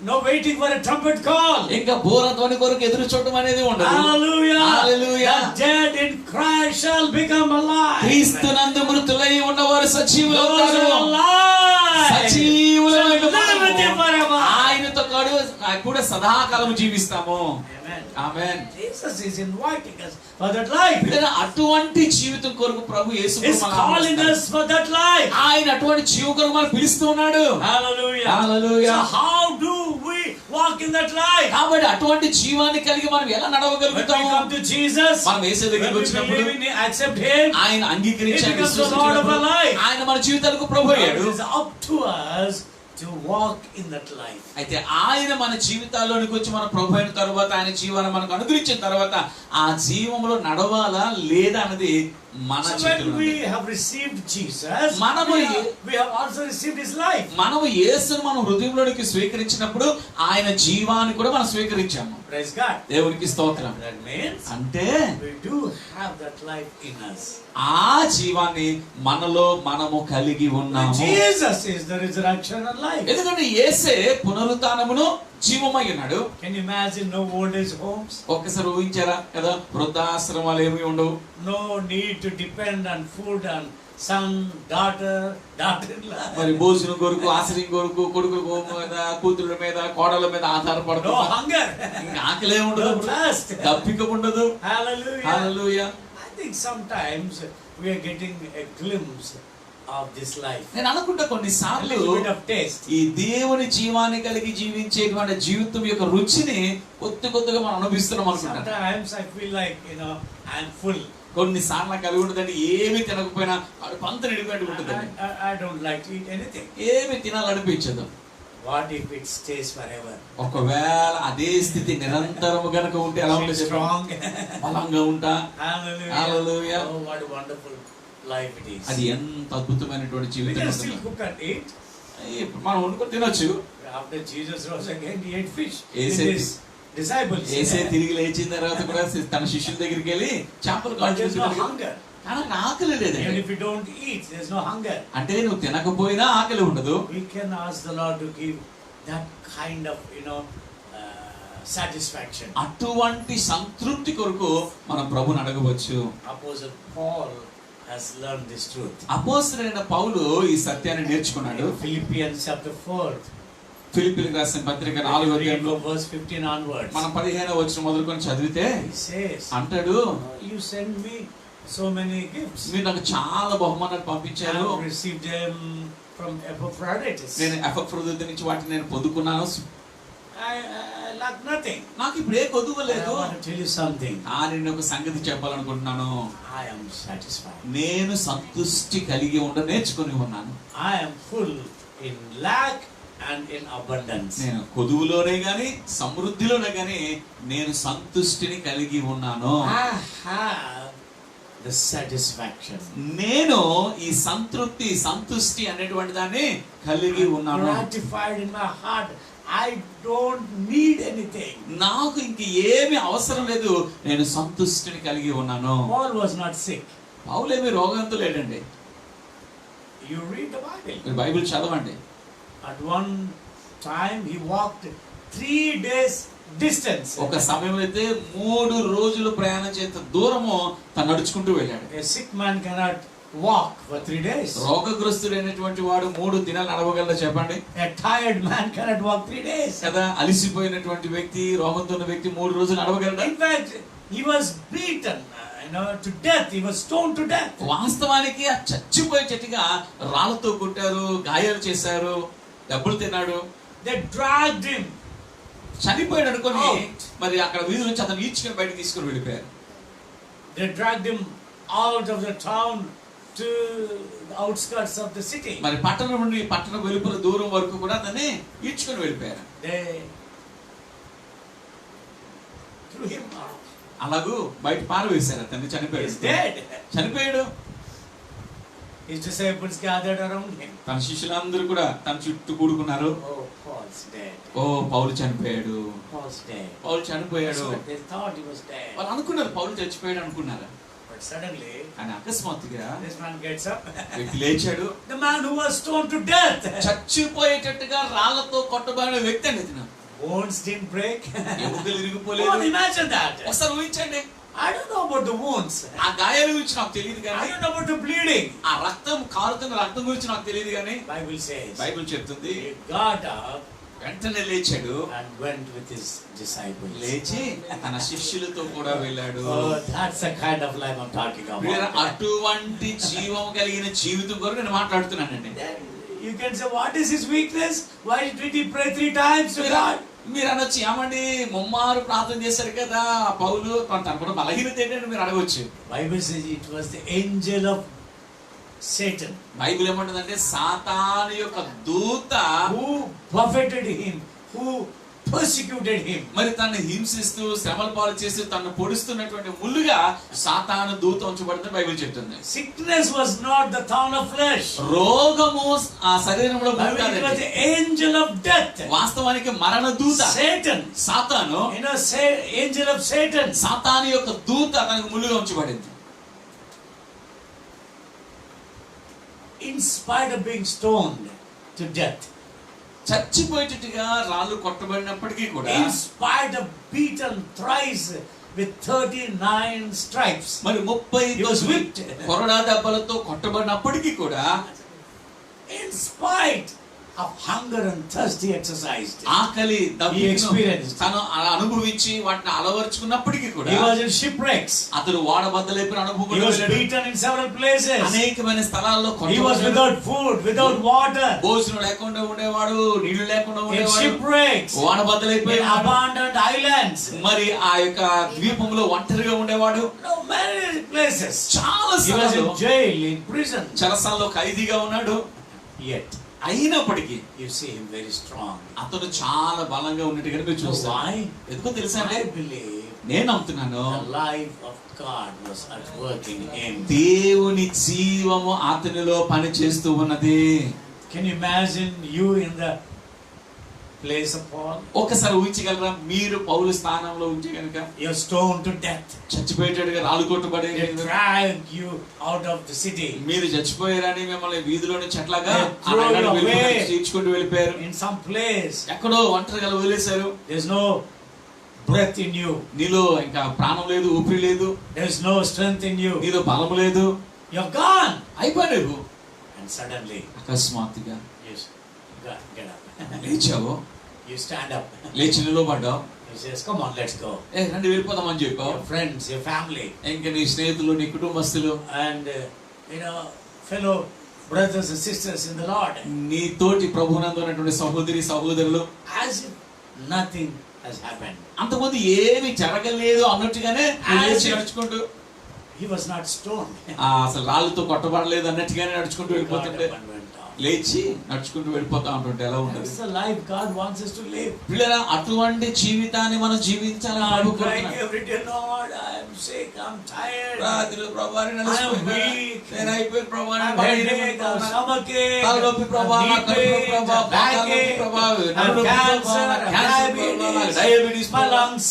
No waiting for a trumpet call. ఇంకా బోర ధ్వని కొరకు ఎదురు చూడడం అనేది ఉండదు. Hallelujah. Hallelujah. The dead in Christ shall become alive. క్రీస్తునందు మృతులై ఉన్నవారు సజీవులవుతారు. Alive. సజీవులమైన Live with him forever. ఆయనతో కూడా సదాకాలం జీవిస్తాము. Amen. Amen. Jesus is inviting us for that life. అటువంటి జీవితం కొరకు ప్రభు యేసు He's calling us for that life. ఆయన అటువంటి జీవితం కొరకు మనం పిలుస్తూ ఉన్నాడు. Hallelujah. Hallelujah. So how do we walk in that life? కాబట్టి అటువంటి జీవాన్ని కలిగి మనం ఎలా When we నడవగలుగుతాము? come to Jesus, మనం యేసు when దగ్గరికి we వచ్చినప్పుడు believe in Him, accept Him, ఆయన అంగీకరించి He ఆయన becomes the Lord of our life. ఆయన మన జీవితాలకు ప్రభు అయ్యాడు. it is up to us to walk in that life. అయితే ఆయన మన జీవితాల్లోనికి వచ్చి మన ప్రభు అయిన తర్వాత ఆయన జీవాన్ని మనకు అనుగ్రహించిన తర్వాత ఆ జీవంలో నడవాలా లేదా అన్నది మన So చేతిలో when ఉంది. we have received Jesus, మనము we have also received His life. మనము యేసును మన హృదయంలోనికి స్వీకరించినప్పుడు ఆయన జీవాన్ని కూడా మనం స్వీకరించాము. Praise God. దేవునికి స్తోత్రం. That means అంటే we do have that life in us. ఆ జీవాన్ని మనలో మనము కలిగి ఉన్నాము. Jesus is the resurrection and life. ఎందుకంటే యేసే పునరుత్థానమును జీవమై ఉన్నాడు. Can you imagine no old age homes? ఒక్కసారి ఊహించారా కదా, వృద్ధాశ్రమాలు ఏమీ ఉండవు. No need to depend on food and son, daughter-in-law. మరి భోజనం కొరకు, ఆశ్రయం కొరకు, కొడుకుల మీద, కూతుళ్ళ మీద, కోడల మీద ఆధారపడదు. No hunger. ఇంకా ఆకలే ఉండదు, No thirst. దప్పిక ఉండదు. Hallelujah. Hallelujah. I think sometimes we are getting a glimpse of this life. నేను అనుకుంటా A కొన్నిసార్లు little bit of taste. ఈ దేవుని జీవాన్ని కలిగి జీవించేటువంటి జీవితం యొక్క రుచిని కొద్దిగా మనం అనుభవిస్తున్నాం అనుకుంటా. Sometimes I feel like, I'm full. కొన్నిసార్లు నాకు కలిగి ఉండదండి, ఏమి తినకపోయినా పంత నిడిపోయి ఉంటుందండి. I don't like to eat anything. ఏమి తినాలనిపించదు. What if it stays forever? ఒకవేళ అదే స్థితి నిరంతరము గనక ఉంటే ఎలా ఉంటుంది? Strong. బలంగా ఉంటా. Hallelujah. Hallelujah. Oh, what a wonderful life it is. అది ఎంత అద్భుతమైనటువంటి We జీవితం. can still cook and eat. ఇప్పుడు మనం వండుకొని తినొచ్చు. After Jesus rose again, he ate fish. Yes, With yes. his disciples. ఏసే తిరిగి లేచిన తర్వాత కూడా తన శిష్యుల దగ్గరికి వెళ్ళి చేపలు But there's no కాల్చుకుంటున్నాడు. hunger. కానీ నాకు ఆకలి Even లేదండి. if you don't eat, there's no hunger. అంటే నువ్వు తినకపోయినా ఆకలి ఉండదు. We can ask the Lord to give that kind of, satisfaction. అటువంటి సంతృప్తి కొరకు మనం ప్రభుని అడగవచ్చు. Apostle Paul has learned this truth. అపోస్తలుడైన పౌలు ఈ సత్యాన్ని నేర్చుకున్నాడు. In Philippians chapter 4, ఫిలిప్పీయులకు రాసిన పత్రిక 4వ read అధ్యాయంలో from verse 15 onwards. మనం 15వ వచనం మొదలుకొని చదివితే He says, అంటాడు, you send me so many gifts. మీరు నాకు చాలా బహుమానాలు I పంపించారు. have received them from Epaphroditus. నేను ఎపఫ్రోదితు నుంచి వాటిని నేను పొందుకున్నాను. I lack nothing. నాకు ఇప్పుడు ఏ కొదువ I లేదు. want to tell you something. నేను ఒక సంగతి చెప్పాలనుకుంటున్నాను. I am satisfied. నేను సంతృష్టి కలిగి ఉండ నేర్చుకుని ఉన్నాను. I am full in lack and in abundance. నేను కొదువులోనే గాని సమృద్ధిలోనే గాని నేను సంతృష్టిని కలిగి ఉన్నాను. I have the satisfaction. నేను ఈ సంతృష్టి అనేటువంటి దాన్ని కలిగి ఉన్నాను. Gratified in my heart. I don't need anything. నాకు ఇంక ఏమి అవసరం లేదు, నేను సంతృష్టిని కలిగి ఉన్నాను. Paul was not sick. పౌలేమి రోగంతో లేడండి. You read the Bible. మీరు బైబిల్ చదవండి. At one time he walked 3 days distance. ఒక సమయంలో అయితే 3 రోజులు ప్రయాణం చేత దూరము తను నడుచుకుంటూ వెళ్ళాడు. A sick man cannot walk for 3 days. రోగగ్రస్తుడైనటువంటి వాడు 3 దినాలు నడవగలడా చెప్పండి? A tired man cannot walk 3 days. కదా, అలిసిపోయినటువంటి వ్యక్తి, రోగంతో ఉన్న వ్యక్తి 3 రోజులు నడవగలడా? In fact, he was beaten, to death. He was stoned to death. వాస్తవానికి ఆ చచ్చిపోయేటట్టుగా రాళ్లతో కొట్టారు, గాయాలు చేశారు, దెబ్బలు తిన్నాడు. They dragged him. చనిపోయాడు అనుకొని Out. మరి అక్కడ వీధి నుంచి అతను ఈడ్చుకొని బయటకు తీసుకొని వెళ్ళిపోయారు. They dragged him out of the town to the outskirts of the city. మరి పట్టణం నుండి పట్టణం వెలుపల దూరం వరకు కూడా అతన్ని ఈడ్చుకొని వెళ్ళిపోయారు. They threw him out. అలాగూ బయట పారవేశారు. అతన్ని చనిపోయాడు. He's dead. చనిపోయాడు. His disciples gathered around him. తన శిష్యులందరూ కూడా తన చుట్టూ కూడుకున్నారు. Oh, Paul's dead. ఓ పౌలు చనిపోయాడు, Paul's dead. పౌలు చనిపోయాడు. So they thought he was dead. వాళ్ళు అనుకున్నారు పౌలు చచ్చిపోయాడు అనుకున్నారు. But suddenly, కానీ అకస్మాత్తుగా this man gets up. వ్యక్తి లేచాడు. The man who was stoned to death. చచ్చిపోయేటట్టుగా రాళ్లతో కొట్టబడిన వ్యక్తి అండి ఇతను. Bones didn't break. ఎముకలు Oh, ఇరిగిపోలేదు. imagine that. ఒకసారి ఊహించండి. I don't know about the wounds. ఆ గాయాల గురించి నాకు తెలియదు I కానీ, don't know about the bleeding. ఆ రక్తం కారుతున్న రక్తం గురించి నాకు తెలియదు కానీ Bible says బైబిల్ చెప్తుంది he got up వెంటనే లేచాడు and went with his disciples. లేచి తన శిష్యులతో కూడా వెళ్ళాడు. Oh, that's the kind of life I'm talking ప్రియులారా, about. అటువంటి జీవం కలిగిన జీవితం కొరకు నేను మాట్లాడుతున్నానండి. Then you can say, what is his weakness? Why did he pray 3 times to God? మీరు అనొచ్చు, ఏమండి ముమ్మారు ప్రార్థన చేశారు కదా పౌలు, తనకు బలహీనత ఏంటంటే మీరు అడగవచ్చు. Bible says it was the angel of Satan. Bible ఏమంటుందంటే సాతాను యొక్క దూత Who buffeted him, who persecuted him. మరి తనను హింసిస్తూ శ్రమల పాలు చేస్తూ తనను పొడుస్తున్నటువంటి ముళ్ళుగా సాతాను దూత ఉంచబడుతుందని బైబిల్ చెప్తుంది. Sickness was not the thorn of flesh. రోగము ఆ శరీరంలో ముళ్ళు It was కాదండి. the angel of death. వాస్తవానికి మరణ దూత Satan. సాతాను, Angel of Satan. సాతాను యొక్క దూత తనకు ముళ్ళుగా ఉంచబడింది. In spite of being stoned to death, చచ్చిపోయేటట్టుగా రాళ్ళు కొట్టబడినప్పటికీ కూడా, in spite of beaten thrice with 39 stripes, మరి 39 కొరడా దెబ్బలతో కొట్టబడినప్పటికీ కూడా, in spite of hunger and thirst he exercised, ఆకలి he experienced. తను అనుభవించి వాటిని అలవర్చుకున్నప్పటికీ కూడా, He was in shipwrecks, అతను వాడబద్దలైపోయిన అనుభవం he was కూడా beaten in several places, అనేకమైన స్థలాల్లో he was without food, without water, భోజనం లేకుండా ఉండేవాడు, నీళ్లు లేకుండా in ఉండేవాడు, shipwrecks, in వాడబద్దలైపోయిన abandoned islands, మరి ఆ యొక్క ద్వీపంలో ఒంటరిగా ఉండేవాడు. no, many places. చాలా He was స్థలాల్లో in jail, in prison. చెరసాల్లో ఖైదీగా ఉన్నాడు. Yet అయినప్పటికీ you see him very strong. అతను చాలా బలంగా ఉన్నట్టుగా మీరు చూస్తారు. Why? ఎందుకో తెలుసా అండి? I believe నేను నమ్ముతున్నాను, the life of God was at work in him. దేవుని జీవము అతనిలో పని చేస్తూ ఉన్నది. Can you imagine you in the place of Paul? ఒకసారి ఊహించగలరా మీరు పౌలు స్థానంలో ఉంటే కనుక? You're stoned to death. చచ్చిపోయేటట్టుగా రాళ్ళు కొట్టుబడి They drag you out of the city. మీరు చచ్చిపోయారని మిమ్మల్ని వీధిలో నుంచి అట్లాగా They throw you away. తీర్చుకుంటూ వెళ్ళిపోయారు. In some place. ఎక్కడో ఒంటరిగా వదిలేశారు. There's no breath in you. నీలో ఇంకా ప్రాణం లేదు, ఊపిరి లేదు, There's no strength in you. నీలో బలము లేదు, You're gone. అయిపోయావు. And suddenly, అకస్మాత్తుగా yes, get up. లేచావు, You stand up. లేచి నిలబడ్డావు. He says, come on, let's go. రండి వెళ్ళిపోదామని చెప్పావు. Your friends, your family, ఇంకా నీ స్నేహితులు, నీ కుటుంబస్తులు, and fellow brothers and sisters in the Lord, నీ తోటి ప్రభువునందు ఉన్నటువంటి సహోదరి సహోదరులు, as if nothing has happened. అంతకుముందు ఏమి జరగలేదు అన్నట్టుగానే లేచి నడుచుకుంటూ, He was not stoned. అసలు రాళ్ళతో కొట్టబడలేదు అన్నట్టుగానే నడుచుకుంటూ He got వెళ్ళిపోతుంటే, up and went down. లేచి నడుచుకుంటూ వెళ్ళిపోతా ఉంటుంటే ఎలా ఉంటుంది? That's the life God wants us to live. పిల్లరా, అటువంటి జీవితాన్ని మనం జీవించాలని I'm ప్రభు crying కోరుతున్నాడు. every day, Lord, I'm sick, I'm tired, రాత్రిలో ప్రభువా నేను అలసిపోయినా, I'm weak. నేను అయిపోయిన ప్రభువా, I'm నేను బలహీనమైన headache, I'm ప్రభువా, stomach ache, తలనొప్పి ప్రభువా, I'm నా knee కడుపు pain, ప్రభువా, I'm back మోకాళ్ళ నొప్పి ache, ప్రభువా, I'm నడుము నొప్పి cancer, ప్రభువా, నా I'm క్యాన్సర్ ప్రభువా, నాకు diabetes, డయాబెటీస్ my ప్రభువా, lungs,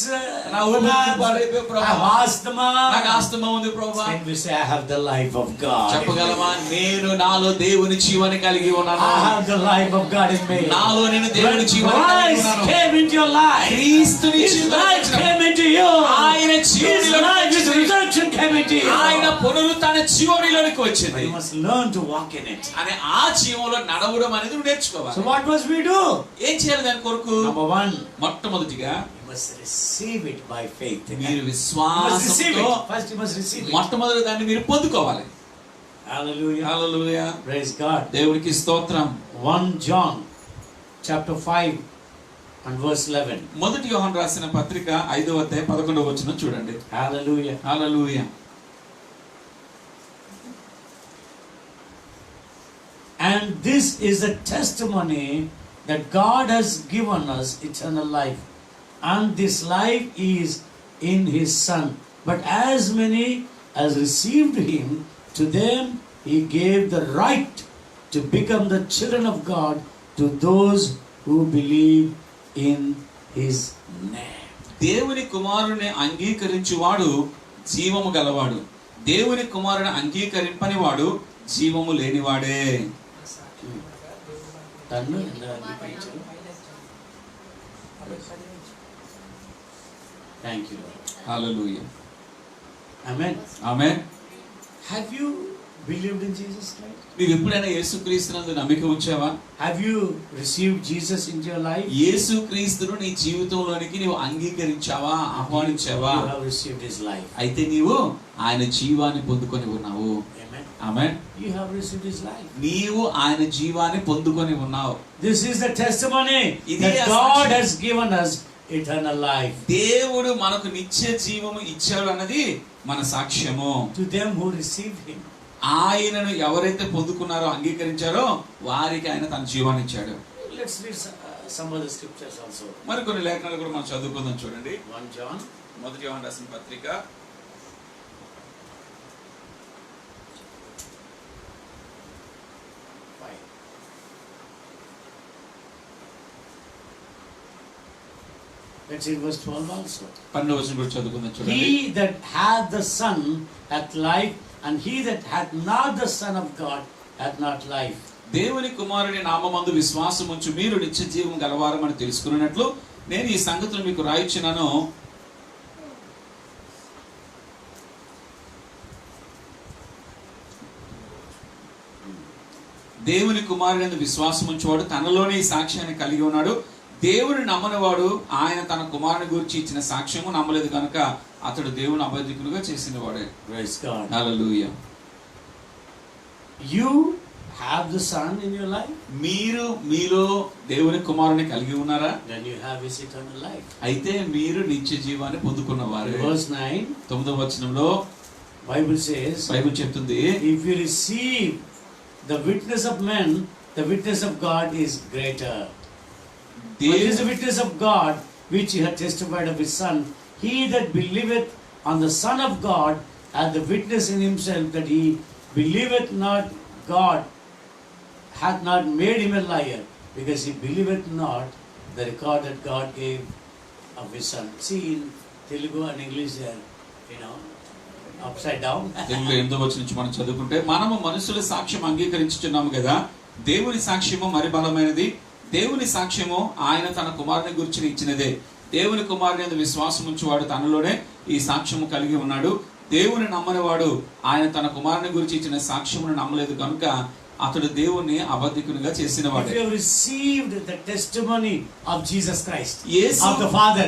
నా ఊపిరి పాడైపోయి I ప్రభువా, have asthma. నాకు ఆస్తమా ఉంది ప్రభువా. And we say, I have the life of God. చెప్పగలమా, నేను నాలో దేవుని జీవాన్ని కలిగి ఉన్నాను. I have the life of God in me. నాలో నేను దేవుని When జీవాన్ని కలిగి Christ ఉన్నాను. came into your life, క్రీస్తుని His life జీవించిన came into you. ఆయన His జీవనిలోనికి life, His వచ్చింది. resurrection came into you. ఆయన పునరుత్థాన జీవనిలోనికి But వచ్చింది. you must learn to walk in it. అని ఆ జీవంలో నడవడం అనేది నువ్వు నేర్చుకోవాలి. So what must we do? ఏం చేయాలి దాని కొరకు? Number one, మొట్టమొదటిగా you must receive it by faith. మీరు You must receive విశ్వాసంతో it. First you must receive it. మొట్టమొదటి దాన్ని మీరు పొందుకోవాలి. Hallelujah. హల్లెలూయా. Praise God. దేవునికి స్తోత్రం. 1 John chapter 5 and verse 11. మొదటి యోహాను రాసిన పత్రిక 5వ అధ్యాయం 11వ వచనం చూడండి. Hallelujah. Hallelujah. And this is a testimony that God has given us eternal life, and this life is in His Son. But as many as received Him, to them He gave the right to become the children of God, to those who believe in His name. దేవుని కుమారుని అంగీకరించువాడు జీవము గలవాడు, దేవుని కుమారుని అంగీకరింపని వాడు జీవము లేనివాడే. Thank you, Lord. Hallelujah. Amen. Amen. Have you believed in Jesus Christ? నీవు ఎప్పుడైనా యేసుక్రీస్తునందు నమ్మిక ఉంచావా? Have you received Jesus into your life? యేసుక్రీస్తును నీ జీవితంలోనికి నీవు అంగీకరించావా, ఆహ్వానించావా? You have received his life. అయితే నీవు ఆయన జీవాన్ని పొందుకొని ఉన్నావు. Amen. Amen. You have received his life. నీవు ఆయన జీవాన్ని పొందుకొని ఉన్నావు. This is the testimony ఇదే that God has given us eternal life. దేవుడు మనకు నిత్య జీవము ఇచ్చాడు అన్నది మన సాక్ష్యము. To them who received him. ఆయనను ఎవరైతే పొందుకున్నారో, అంగీకరించారో వారికి ఆయన తన జీవాన్ని ఇచ్చాడు. Let's read some other scriptures also. మరికొన్ని లేఖనాలు కూడా మనం చదువుకుందాం. చూడండి, 1 John. మొదటి యోహాను రాసిన పత్రిక 5. Let's read verse 12 also. 12వ వచనం కూడా చదువుకుందాం. చూడండి, He that hath the Son hath life, and he that hath not the Son of God hath not life. దేవుని కుమారుని నామమందు విశ్వాసం ఉంచు మీరు నిత్య జీవం గలవారమని తెలుసుకున్నట్లు నేను ఈ సంగతులు మీకు రాయిచున్నాను. దేవుని కుమారుని విశ్వాసం ఉంచేవాడు తనలోనే ఈ సాక్ష్యాన్ని కలిగి ఉన్నాడు. దేవుని నమ్మనివాడు ఆయన తన కుమారుని గురించి ఇచ్చిన సాక్ష్యము నమ్మలేదు కనుక అతడు దేవుని అబద్ధికునిగా చేసిన వాడే. Praise God. Hallelujah. You have the Son in your life, మీరు మీలో దేవుని కుమారుని కలిగి ఉన్నారా? then you have his eternal life. అయితే మీరు నిత్య జీవాన్ని పొందుకున్నవారు. Verse 9, 9వ వచనంలో Bible says, బైబిల్ చెప్తుంది, if you receive the witness of men, the witness of God is greater. What is the witness of God which he hath testified of his Son? He that believeth on the Son of God hath the witness in himself that he believeth not God hath not made him a liar, because he believeth not the record that God gave of his Son. See, in Telugu and English they are, upside down. తెలుగులో 8వ వచనం నుంచి మనం చదువుకుంటే, మనము మనుషుల సాక్ష్యం అంగీకరించుచున్నాము కదా, దేవుని సాక్ష్యము మరి బలమైనది. దేవుని సాక్ష్యము ఆయన తన కుమారుని గురించి ఇచ్చినదే. దేవుని కుమారుని యందు విశ్వాసం ఉంచువాడు తనలోనే ఈ సాక్ష్యము కలిగి ఉన్నాడు. దేవుని నమ్మనివాడు ఆయన తన కుమారుని గురించి ఇచ్చిన సాక్ష్యమును నమ్మలేదు కనుక అతడు దేవుణ్ణి అబద్ధికునిగా చేసినవాడు. If you have received the testimony of Jesus Christ, Yes. of the Father,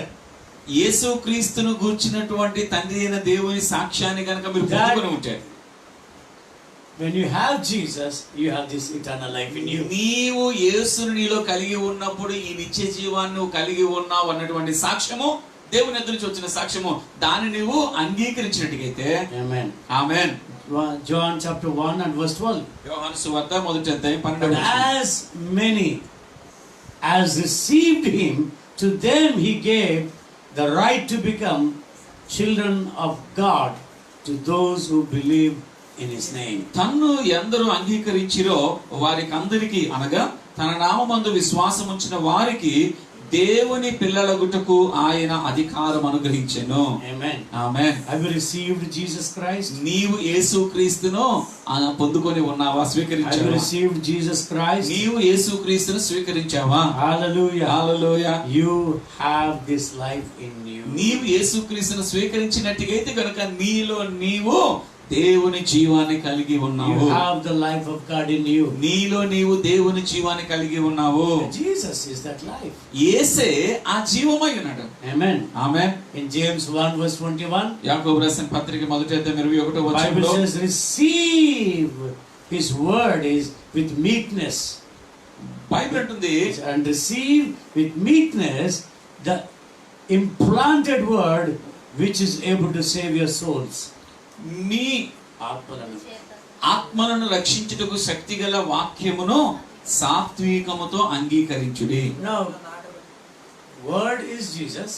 యేసుక్రీస్తును గూర్చినటువంటి తండ్రి అయిన దేవుని సాక్ష్యాన్ని కనుక మీరు పొందుకొని ఉంటే, when you have Jesus, you have this eternal life in you. నీవు యేసుని నీలో కలిగి ఉన్నప్పుడు ఈ నిత్య జీవాన్ని నువ్వు కలిగి ఉన్నావు అన్నటువంటి సాక్ష్యము, దేవుని ఎదురు నుంచి వచ్చిన సాక్ష్యము, దాన్ని నువ్వు అంగీకరించినట్టుగైతే. Amen. Amen. John chapter 1 and verse 12. యోహాను సువార్త మొదటి అధ్యాయం But 12వ వచనం. as many as received him, to them he gave the right to become children of God, to those who believe in his name. తన్ను ఎందరూ అంగీకరించిరో వారికి అందరికీ, అనగా తన నామమందు విశ్వాసం ఉంచిన వారికి దేవుని పిల్లలగుటకు ఆయన అధికారం అనుగ్రహించెను. Amen. Amen. Have you received Jesus Christ? నీవు యేసుక్రీస్తును పొందుకొని ఉన్నావా, Have you స్వీకరించావా? received Jesus Christ? నీవు యేసుక్రీస్తును స్వీకరించావా? Hallelujah. Hallelujah. You have this life in you. నీవు యేసుక్రీస్తును స్వీకరించినట్టుగైతే కనుక నీలో నీవు దేవుని జీవాన్ని కలిగి ఉన్నావు. You have the life of God in you. నీలో నీవు దేవుని జీవాన్ని కలిగి ఉన్నావు. Jesus is that life. యేసే ఆ జీవమై ఉన్నాడు. Amen. Amen. In James 1 verse 21, యాకోబు రాసిన పత్రిక మొదటి అధ్యాయం 21వ Bible వచనంలో, says, receive his word is with meekness. Bible అంటుంది, And receive with meekness the implanted word which is able to save your souls. నీ ఆత్మలను రక్షించుటకు శక్తిగల వాక్యమును సాత్వికముతో అంగీకరించుడి. Now, word is Jesus.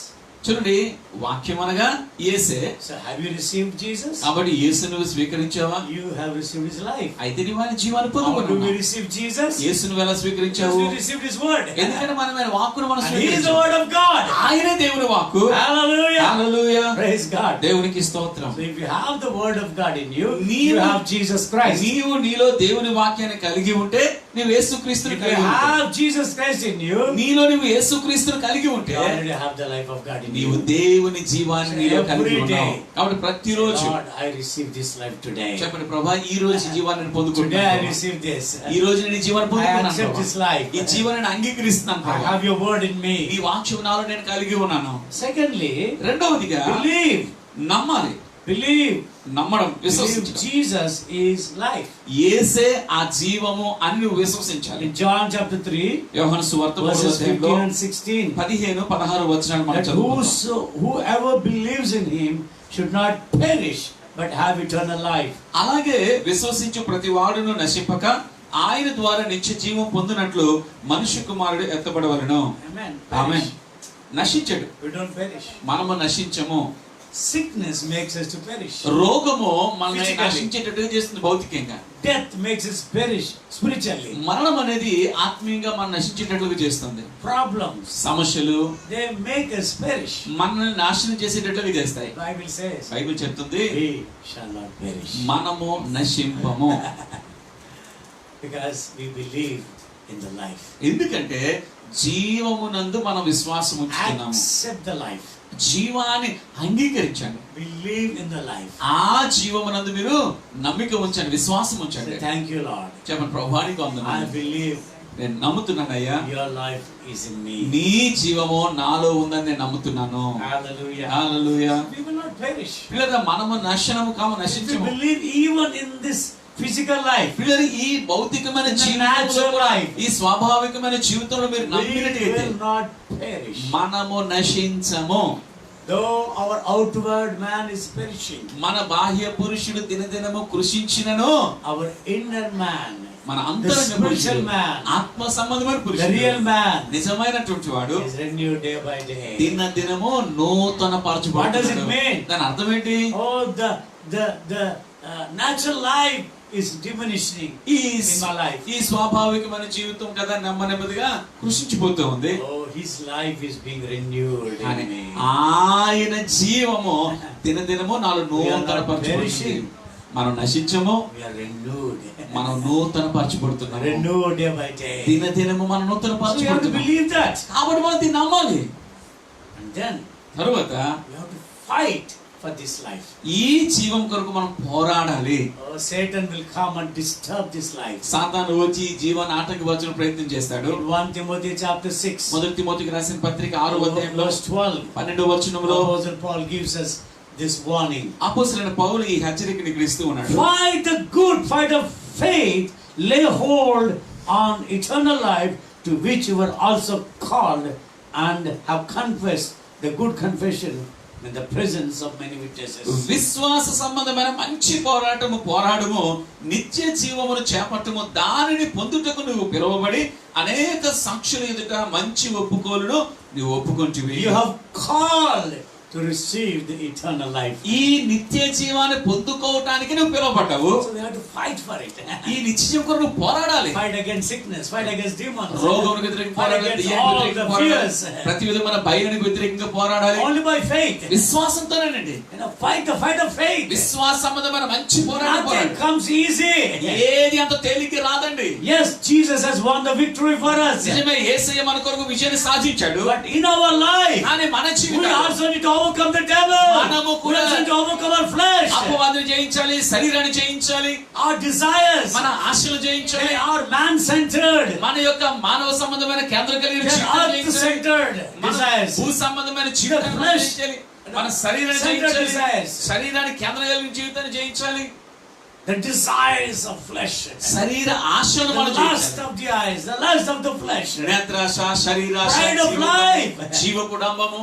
చూడండి, వాక్యం అనగా యేసే. So have you received Jesus? కాబట్టి యేసును స్వీకరించావా? You have received his life. అయితే నీవు ఆయన జీవాన్ని How do we పొందుకున్నావు. receive Jesus? యేసును ఎలా Because స్వీకరించావు? we received his word. ఎందుకంటే మనం ఆయన వాక్కును మనం And he is the స్వీకరించాము. word of God. ఆయనే దేవుని వాక్కు. Hallelujah. హల్లెలూయా. Praise God. దేవునికి స్తోత్రం. So if you have the word of God in you, you నీవు- have Jesus Christ. నీవు నీలో దేవుని వాక్యాన్ని కలిగి ఉంటే నీవు యేసుక్రీస్తుని If you కలిగి ఉంటే, have Jesus Christ in you, నీలో నువ్వు యేసుక్రీస్తుని కలిగి ఉంటే you already have the life of God in నీవు you. దేవుని జీవాన్ని నీలో కలిగి Every ఉన్నావు. day. కాబట్టి ప్రతిరోజు Lord, I receive this life today. చెప్పండి, ప్రభా ఈ రోజు ఈ జీవాన్ని నేను Today I పొందుకుంటున్నాను. receive this. ఈ రోజు నేను ఈ జీవాన్ని I పొందుకున్నాను accept ప్రభా. this life. ఈ జీవాన్ని నేను అంగీకరిస్తున్నాను I ప్రభా. have your word in me. ఈ వాక్యం నాలో నేను కలిగి ఉన్నాను. Secondly, రెండవదిగా believe. నమ్మాలి. Believe. నమ్మడం, Believe విశ్వసించడం. Jesus is life. యేసే ఆ జీవము అని నువ్వు విశ్వసించాలి. In John chapter 3, యోహాను సువార్త verses 15 and 16. 15, 16 వచనాలు మనం That చదువుకుందాం. whoever believes in him should not perish but have eternal life. అలాగే విశ్వసించు ప్రతి వాడును నశింపక ఆయన ద్వారా నిత్య జీవం పొందినట్లు మనుష్య కుమారుడు ఎత్తబడవలెను. Amen. Amen. Perish. నశించడు, We don't perish. మనము నశించము. Sickness makes us to perish. రోగము మనల్ని Physically. నశించేటట్టుగా చేస్తుంది భౌతికంగా. Death makes us perish spiritually. మరణం అనేది ఆత్మీయంగా మనం నశించేటట్లుగా చేస్తుంది. Problems, సమస్యలు they make us perish. మనల్ని నాశనం చేసేటట్లుగా చేస్తాయి. Bible says, బైబిల్ చెప్తుంది, we shall not perish. మనము నశింపము. Because we believe in the life. ఎందుకంటే జీవమునందు మనం విశ్వాసం ఉంచుతున్నాము. Accept the life. జీవాన్ని అంగీకరించండి. Believe in the life. ఆ జీవమునందు మీరు నమ్మిక ఉంచండి, విశ్వాసం ఉంచండి. Say, thank you, Lord. చెప్పండి, ప్రభువానికి I వందనాలు. believe నేను నమ్ముతున్నానయ్యా, your life is in me. నీ జీవము నాలో ఉందని నేను నమ్ముతున్నాను. Hallelujah. Hallelujah. We will not perish. పిల్లరా, మనము నశనము కాము, If we నశించము. believe even in this physical life, పిల్లలు, ఈ భౌతికమైన In the జీవితంలో natural కూడా, life, ఈ స్వాభావికమైన జీవితంలో మీరు we నమ్మినట్లయితే will not perish. మనము నశించము. Though our outward man is perishing, మన బాహ్య పురుషుడు దినదినము కృషించినను, our inner man, మన the అంతరంగ spiritual పురుషుడు, man, ఆత్మ సంబంధమైన the పురుషుడు, real man, నిజమైనటువంటి వాడు is renewed day by day. దిన దినము నూతన What does it పరచబడుతున్నాడు. mean? దాని అర్థం ఏంటి? Oh, the natural life is diminishing ఈ in my life. ఈ స్వాభావికమైన జీవితం కదా నెమ్మదిగా కృషించిపోతూ ఉంది. Oh, his life is being renewed కానీ in me. ఆయన జీవము దినదినము నాలో నూతన పరచబడుతుంది. మనం నశించము, We are renewed. మనం నూతన పరచబడుతున్నాము. Renewed day by day. దినదినము మనం నూతన So you have to పరచబడుతున్నాము. believe that. కాబట్టి మనం దీన్ని నమ్మాలి. And then తరువాత you have to fight for this life. ఈ జీవం కొరకు మనం పోరాడాలి. Oh, Satan will come and disturb this life. సాతాను వచ్చి ఈ జీవాన్ని ఆటంకపరచడానికి ప్రయత్నం చేస్తాడు. In 1 Timothy chapter 6, మొదటి తిమోతికి రాసిన పత్రిక 6వ అధ్యాయంలో verse 12, 12వ వచనంలో Apostle Paul gives us this warning. అపోస్తలుడైన పౌలు ఈ హెచ్చరికని ఇస్తూ ఉన్నాడు. Fight the good fight of faith, lay hold on eternal life, to which you were also called, and have confessed the good confession in the presence of many witnesses. విశ్వాస సంబంధమైన మంచి పోరాడము, నిత్య జీవమును చేపట్టము, దానిని పొందుటకు నువ్వు పిలువబడి అనేక సాక్షుల ఎదుట మంచి ఒప్పుకోలును నువ్వు ఒప్పుకొంటివి. You have called to receive the eternal life. ఈ నిత్య జీవాన్ని పొందుకోవటానికి నువ్వు పిలువబడ్డావు. So we have to fight for it. ఈ నిత్య జీవం కొరకు నువ్వు పోరాడాలి. Fight against sickness, fight against demons, రోగములకు వ్యతిరేకంగా fight పోరాడాలి, against దెయ్యానికి all the వ్యతిరేకంగా పోరాడాలి, fears. ప్రతి విధమైన భయానికి వ్యతిరేకంగా పోరాడాలి. Only by faith. విశ్వాసంతోనేనండి. Fight the fight of faith. విశ్వాస సంబంధమైన మంచి పోరాటం Nothing comes easy. ఏది అంత తేలిక రాదండి. Yes, Jesus has won the victory for us. నిజమే, యేసయ్య మన కొరకు విజయాన్ని సాధించాడు. But in our life, కానీ మన we జీవితంలో also need to overcome the devil. మనము We కూడా also need to overcome our flesh. అపవాదిని జయించాలి, శరీరాన్ని జయించాలి, Our desires. మన ఆశలు జయించాలి, They are man-centered. మన యొక్క మానవ సంబంధమైన కేంద్రం కలిగిన They are జీవితాన్ని జయించాలి, earth-centered మన desires. భూ సంబంధమైన జీవితాన్ని The flesh. జయించాలి, మన శరీరాన్ని Centered జయించాలి, desires. శరీరానికి కేంద్రం కలిగిన జీవితాన్ని జయించాలి, The desires of flesh. శరీర ఆశలు The మనం lust జయించాలి. of the eyes. The lust of the flesh. నేత్రాశ, శరీరాశ, Pride of life. జీవకుడంబము.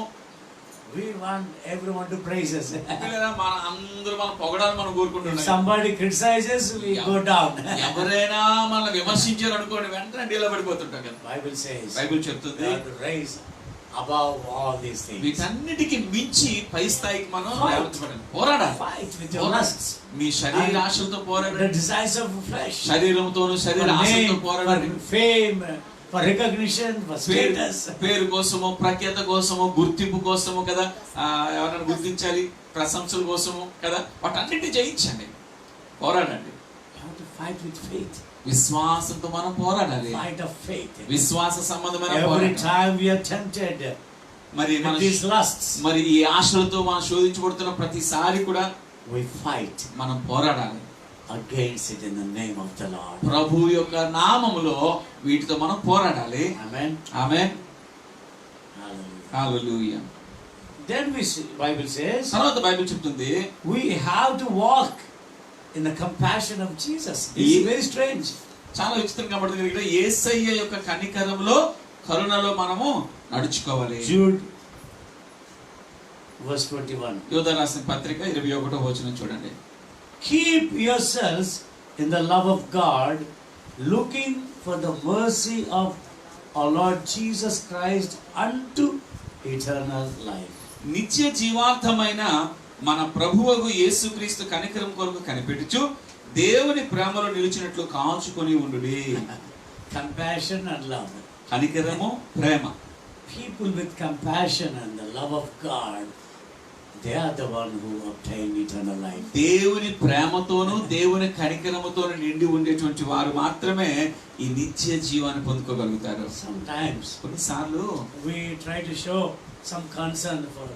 We want everyone to praise us. పిల్లరా, మన అందరూ మనం పొగడాలని మనం If కోరుకుంటున్నాం. somebody criticizes, we go down. ఎవరైనా మనల్ని విమర్శించారు అనుకోండి, వెంటనే డీలో పడిపోతుంటాం కదా. Bible says బైబిల్ we చెప్తుంది, have to raise above all these things. వీటన్నిటికి మించి పై స్థాయికి మనం Fight. లేవనెత్తబడాలి. పోరాడాలి. Fight with your lusts, మీ శరీర ఆశలతో పోరాడండి. the desires of flesh, శరీరంతోను for శరీర ఆశలతో name, పోరాడండి. for fame, for recognition, for status. పేరు కోసము, ప్రఖ్యాత కోసము, గుర్తింపు కోసము కదా, ఎవరైనా గుర్తించాలి, ప్రశంసల కోసము కదా, వాటన్నిటిని జయించండి, పోరాడండి. You have to fight with faith. విశ్వాసంతో మనం పోరాడాలి. Fight of faith. విశ్వాస సంబంధమైన Every పోరాటం. time we are tempted మరి మన with these lusts, మరి ఈ ఆశలతో మనం శోధించబడుతున్న ప్రతిసారి కూడా we fight మనం పోరాడాలి. against it in the name of the Lord. ప్రభు యొక్క నామములో వీటితో మనం పోరాడాలి. Amen. ఆమేన్. Hallelujah. హల్లెలూయా. Then Bible says తర్వాత బైబిల్ చెప్తుంది we have to walk in the compassion of Jesus. This is very strange. చాలా విచిత్రంగా పడుతుంది ఇక్కడ యేసయ్య యొక్క కనికరంలో కరుణలో మనము నడుచుకోవాలి. Jude verse 21. యోధా రాసిన పత్రిక 21వ వచనం చూడండి. Keep yourselves in the love of God, looking for the mercy of our Lord Jesus Christ unto eternal life. నిత్య జీవార్థమైన మన ప్రభువగు యేసుక్రీస్తు కనికరం కొరకు కనిపెట్టుచు దేవుని ప్రేమలో నిలిచినట్లు కాచుకొని ఉండుడి. Compassion and love. కనికరము, ప్రేమ. People with compassion and the love of God, they are the one who obtain eternal life. దేవుని ప్రేమతోను దేవుని కనికరముతోను నిండి ఉండేటువంటి వారు మాత్రమే ఈ నిత్య జీవాన్ని పొందుకోగలుగుతారు. Sometimes కొన్నిసార్లు we try to show some concern for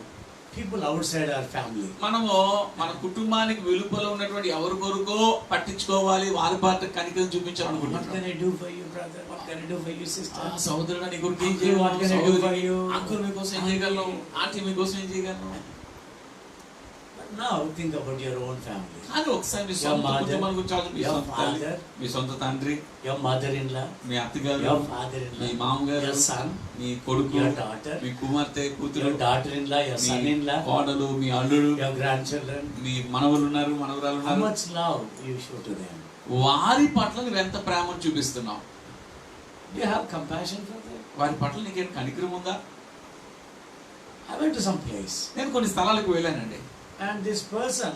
people outside our family. మనము మన కుటుంబానికి వెలుపల ఉన్నటువంటి ఎవరి కొరకో పట్టించుకోవాలి, వారి పాత్ర కనికరం What చూపించాలనుకుంటున్నాం. can I do for you, brother? What can I do for you, sister? సహోదరుడు నీ కొరకు ఏం Uncle, what can I do for you? చేయగలను? అంకుల్ మీకోసం ఏం చేయగలను? ఆంటీ మీకోసం ఏం చేయగలను? But now think about your own family. కానీ ఒకసారి మీ Your సొంత mother, కుటుంబాన్ని గురించి ఆలోచించండి. మీ your సొంత తల్లి, father, మీ సొంత తండ్రి, your mother-in-law, మీ అత్తగారు, your మీ father-in-law, మామగారు, your son, మీ కొడుకు, your daughter, మీ కుమార్తె, కూతురు, your daughter-in-law, your me son-in-law, కోడలు, మీ అల్లుడు, your grandchildren. మీ మనవలు ఉన్నారు, మనవరాలు How ఉన్నారు. much love you show to them? వారి పట్ల నువ్వు ఎంత ప్రేమను చూపిస్తున్నావు? Do you have compassion for them? వారి పట్ల నీకేం కనికరం ఉందా? I went to some place నేను కొన్ని స్థలాలకు వెళ్ళానండి. and this person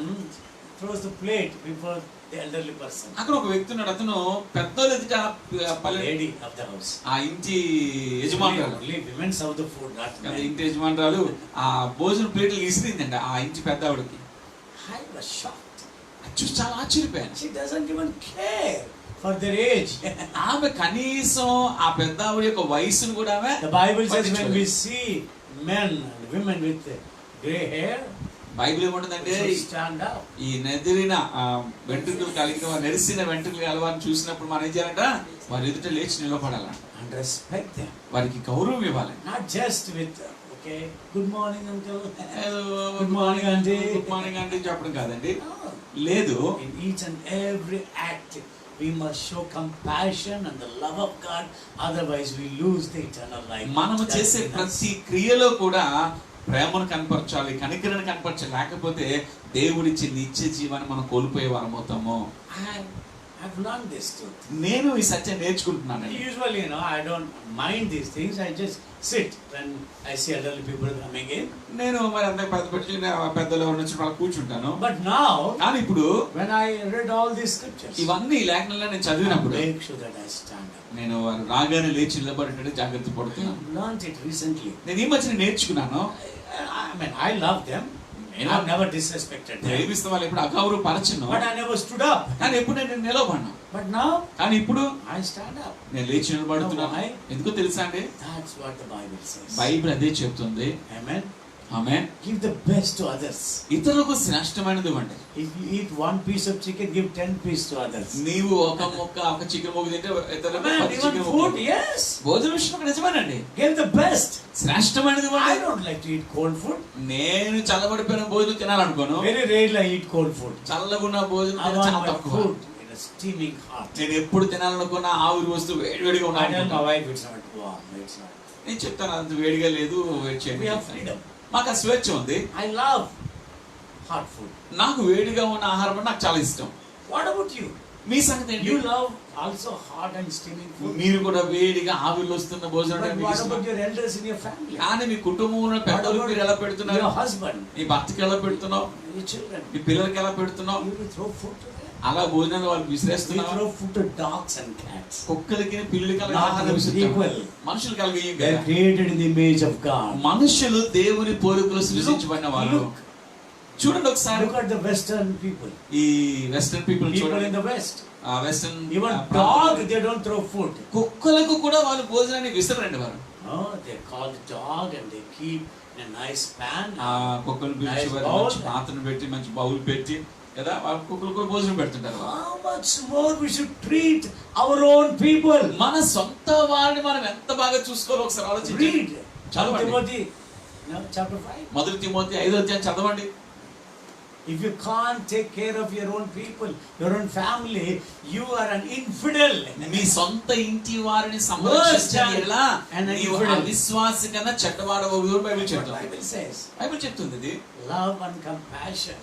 throws the plate before the elderly person. అక్కడ ఒక వ్యక్తి ఉన్నాడు. అతను పెద్దోళ్ళు ఎదుట Lady of the house. ఆ ఇంటి యజమానురాలు, Only women serve the food, not కదా, men. ఇంటి యజమానురాలు ఆ భోజనం ప్లేట్లు ఇసిరిందండి ఆ ఇంటి పెద్ద ఆవిడకి. I was shocked. అది చూసి చాలా ఆశ్చర్యపోయాను. She doesn't even care for their age. ఆమె కనీసం ఆ పెద్ద ఆవిడ యొక్క వయసును కూడా ఆమె The Bible says when పట్టించుకోలేదు. we see men and women with grey hair, Bible we ఏమంటుందంటే should stand up. ఈ నెదిరిన వెంట్రుకలు కలిగిన నెరిసిన వెంట్రుకలు కలవారిని చూసినప్పుడు మనం ఏం చేయాలంట? వారి ఎదుట లేచి నిలబడాలంట. And respect them. వారికి గౌరవం ఇవ్వాలి. Not just with, okay, good morning uncle. ఏదో Good morning, aunty. Good morning అంటే చెప్పడం కాదండి. No. లేదు, In each and every act, we must show compassion and the love of God. Otherwise, we lose the eternal life. మనము That's చేసే in us. ప్రతి క్రియలో కూడా ప్రేమను కనపరచాలి, కనికరను కనపరచాలి. లేకపోతే దేవుడిచ్చే నిత్య జీవాన్ని మనం కోల్పోయే వారం అవుతాము. I've learned this truth. నేను ఈ సత్యం నేర్చుకుంటున్నాను. Usually, I don't mind these things. I just sit when I see elderly people coming in. నేను మరి అంత పెద్దలు ఎవరి నుంచి వాళ్ళు కూర్చుంటాను. But now, కానీ ఇప్పుడు when I read all these scriptures, ఇవన్నీ లేఖనంలో నేను I చదివినప్పుడు make sure that I stand up. నేను వారు రాగానే లేచి నిలబడేటట్టు జాగ్రత్త పడుతున్నాను. I learned it recently. నేను ఈ మధ్యన నేర్చుకున్నాను. I mean, I love them. I've never disrespected them. ప్రేమిస్తే వాళ్ళు ఎప్పుడు అగౌరవ పరచను, But I never stood up. కానీ ఎప్పుడు నేను నిలబడినా. But now, కానీ ఇప్పుడు I stand up. నేను లేచి నిలబడుతున్నాను. Why? ఎందుకో తెలుసా అండి? That's what the Bible says. Bible అదే చెప్తుంది. Amen. Amen. Give the best to others. ఇతరులకు శ్రేష్టమైనది ఇవ్వండి. If you eat one piece of chicken, give 10 pieces to others. నీవు ఒక చికెన్ ముక్క తింటే ఇతరులకు Amen. 10 Even చికెన్ food, ముక్కలు. yes. భోజన విషయంలో నిజమేనండి. Give the best. శ్రేష్టమైనది I ఇవ్వండి. don't like to eat cold food. నేను చల్లబడిపోయిన భోజనం తినాలనుకోను. Very rarely I eat cold food. చల్లగున్న భోజనం I తినడం want చాలా my తక్కువ. food in a steaming hot. నేను ఎప్పుడు తినాలనుకున్న ఆవిరి వస్తువు వేడివేడిగా I tell my ఉండాలి. wife it's not warm. It's not. నేను చెప్తాను అంత వేడిగా లేదు, వేడి We చేయండి. have freedom. మాకు ఆ స్వేచ్ఛ ఉంది. I love hot food. నాకు వేడిగా ఉన్న ఆహారం అంటే నాకు చాలా ఇష్టం. What about you? మీ సంగతి ఏంటి? You love also hot and steaming food. మీరు కూడా వేడిగా ఆవిరిలో వస్తున్న భోజనం అంటే But మీకు what ఇష్టం. about your elders in your family? కానీ మీ కుటుంబంలో పెద్దలకు మీరు ఎలా పెడుతున్నారు? Your husband, నీ భర్తకి ఎలా పెడుతున్నావు? your children. నీ పిల్లలకి ఎలా పెడుతున్నావు? You will throw food to them. అలా భోజనాలు వాళ్ళకి We విసిరేస్తున్నావు. throw food to dogs and cats. కుక్కలకి పిల్లలకి అలా Not ఆహారం to విసురుతాం. people. మనుషులకి అలాగే ఏం They are కదా. created in the image of God. మనుషులు దేవుని పోలికలో సృష్టించబడిన వాళ్ళు. Look చూడండి ఒకసారి. Look at the Western people. ఈ వెస్టర్న్ పీపుల్ People చూడండి. in the West. Western Even dog, they don't throw food. కుక్కలకు కూడా వాళ్ళు భోజనాన్ని విసరండి వారు. No, they call the dog and they keep in a nice pan. ఆ కుక్కలు పిలిచి వారు మంచి పాత్రను పెట్టి మంచి బౌల్ పెట్టి కదా వాళ్ళ కుక్కలు కూడా భోజనం పెడుతుంటారు. How much more we should treat our own people. మన సొంత వారిని మనం ఎంత బాగా చూసుకోవాలో ఒకసారి ఆలోచించండి. Read. చదవండి. Chapter 5. మొదటి తిమోతి 5వ అధ్యాయం చదవండి. If you can't take care of your own people, your own family, you are an infidel. మీ సొంత ఇంటి వారిని సంరక్షించని ఎడల నీవు అవిశ్వాసి కన్నా చెడ్డవాడవగు బైబిల్ చెప్తుంది. Bible says. బైబిల్ చెప్తుంది ఇది. Love and compassion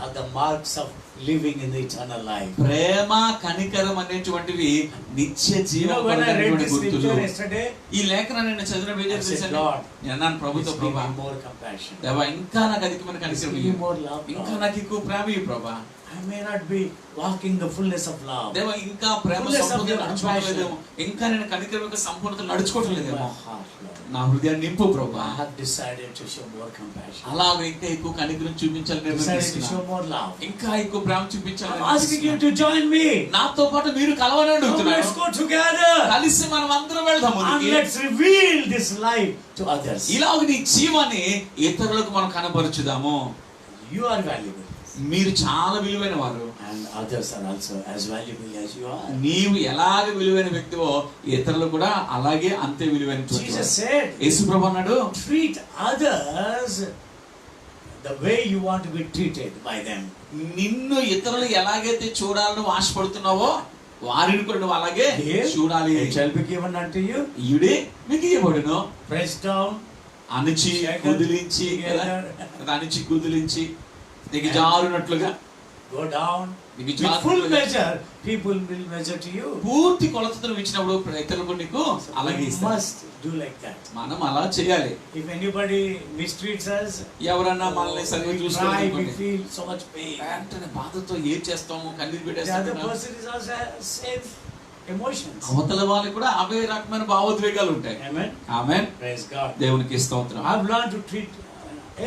are the marks of living in the eternal life. ప్రేమ కనికరం అనేటువంటివి నిత్య జీవం When I read this గుర్తులు. scripture yesterday, ఈ లేఖనాన్ని నేను చదివిన I said, Lord, నేను ప్రభుత్వ give ప్రభా me more compassion. దేవా ఇంకా నాకు అధికమైన కనికరం Give me ఇయ్యి. more love. ఇంకా Lord. నాకు ఎక్కువ ప్రేమ ఇయ్యి ప్రభా. I may not be walking the fullness of love. దేవా ఇంకా ప్రేమ సంపూర్ణత నడుచుకోవట్లేదేమో, ఇంకా నేను కనికరం యొక్క సంపూర్ణత నడుచుకోవట్లేదేమో. My heart, Lord. నా హృదయాన్ని నింపు ప్రభా. I have decided to show more compassion. అలాగే ఇంకా ఎక్కువ కనికరం చూపించాలని Decided to నిర్ణయించుకున్నా. show more love. ఇంకా ఎక్కువ ప్రేమ చూపించాలని I'm asking you నిర్ణయించుకున్నా. to join me. నాతో పాటు మీరు కలవని Come, let's అడుగుతున్నాను. go together కలిసి మనం అందరం వెళ్దాం and ముందుకి. let's reveal this life to others. ఇలాగ నీ జీవాన్ని ఇతరులకు మనం కనపరచుదాము. You are valuable మీరు చాలా విలువైన వారు. and others are also as valuable as you are. నీవు ఎలాగ విలువైన వ్యక్తివో ఇతరులు కూడా అలాగే అంతే విలువైన Jesus said, యేసుప్రభు అన్నాడు, treat others the way you want to be treated by them. నిన్ను ఇతరులు ఎలాగైతే చూడాలని ఆశపడుతున్నావో వారిని కూడా నువ్వు అలాగే చూడాలి. It shall be given unto you. ఇయుడే మీకు ఇవ్వబడును. Pressed down, అణిచి కుదిలించి అణిచి కుదిలించి నీకు జారునట్లుగా go down. నీకు With full measure, people will measure to you. పూర్తి కొలతతో నువ్వు ఇచ్చినప్పుడు ఇతరులకు నీకు అలాగే We ఇస్తారు. must do like that. మనం అలా చేయాలి. If anybody mistreats us, ఎవరన్నా మనల్ని సరిగ్గా we cry, we చూసుకోవాలి, feel so much pain. వెంటనే బాధతో ఏం చేస్తాము, కన్నీరు The other పెట్టేస్తాము. person is also has same emotions. అవతల వాళ్ళకి కూడా అవే రకమైన భావోద్వేగాలు ఉంటాయి. Amen. ఆమేన్. Praise God. దేవునికి స్తోత్రం. I've learned to treat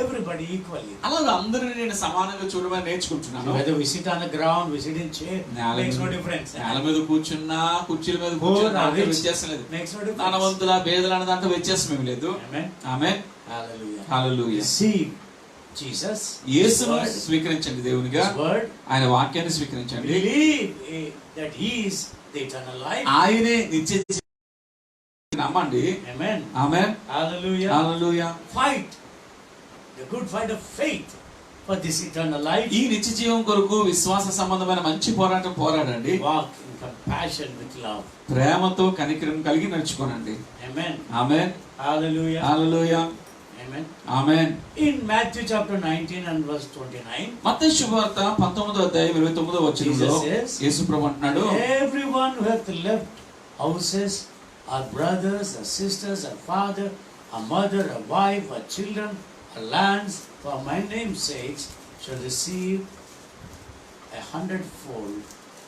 everybody equally. అలాగే అందరిని నేను సమానంగా చూడమని నేర్చుకుంటున్నాను. Whether we sit on the ground, we sit in chair, makes no difference. నేల మీద కూర్చున్నా, కుర్చీల మీద కూర్చున్నా rich, వ్యత్యాసం లేదు. Makes no difference. ధనవంతుల బేదల అనే దాంట్లో వ్యత్యాసం ఏమి లేదు. Amen. ఆమేన్. Hallelujah. హల్లెలూయా. Receive Jesus. యేసును His word, స్వీకరించండి దేవునిగా. His word. ఆయన వాక్యాన్ని స్వీకరించండి. Believe that He is the eternal life. ఆయనే నిత్య జీవం నమ్మండి. Amen. Amen. Hallelujah. Hallelujah. Fight the good fight of faith for this eternal life. ఈ నిత్య జీవం కొరకు విశ్వాస సంబంధమైన మంచి పోరాటం పోరాడండి. Walk in compassion with love. ప్రేమతో కనికరం కలిగి నడుచుకోనండి. Amen. Amen. Hallelujah. Hallelujah. Amen. Amen. In Matthew chapter 19 and verse 29, మత్తయి శుభవార్త 19వ అధ్యాయం 29వ వచనంలో Jesus says, యేసుప్రభు అంటున్నాడు, everyone who hath left houses, or brothers, or sisters, or father, or mother, or wife, or children, or lands, for my name's sake, shall receive 100-fold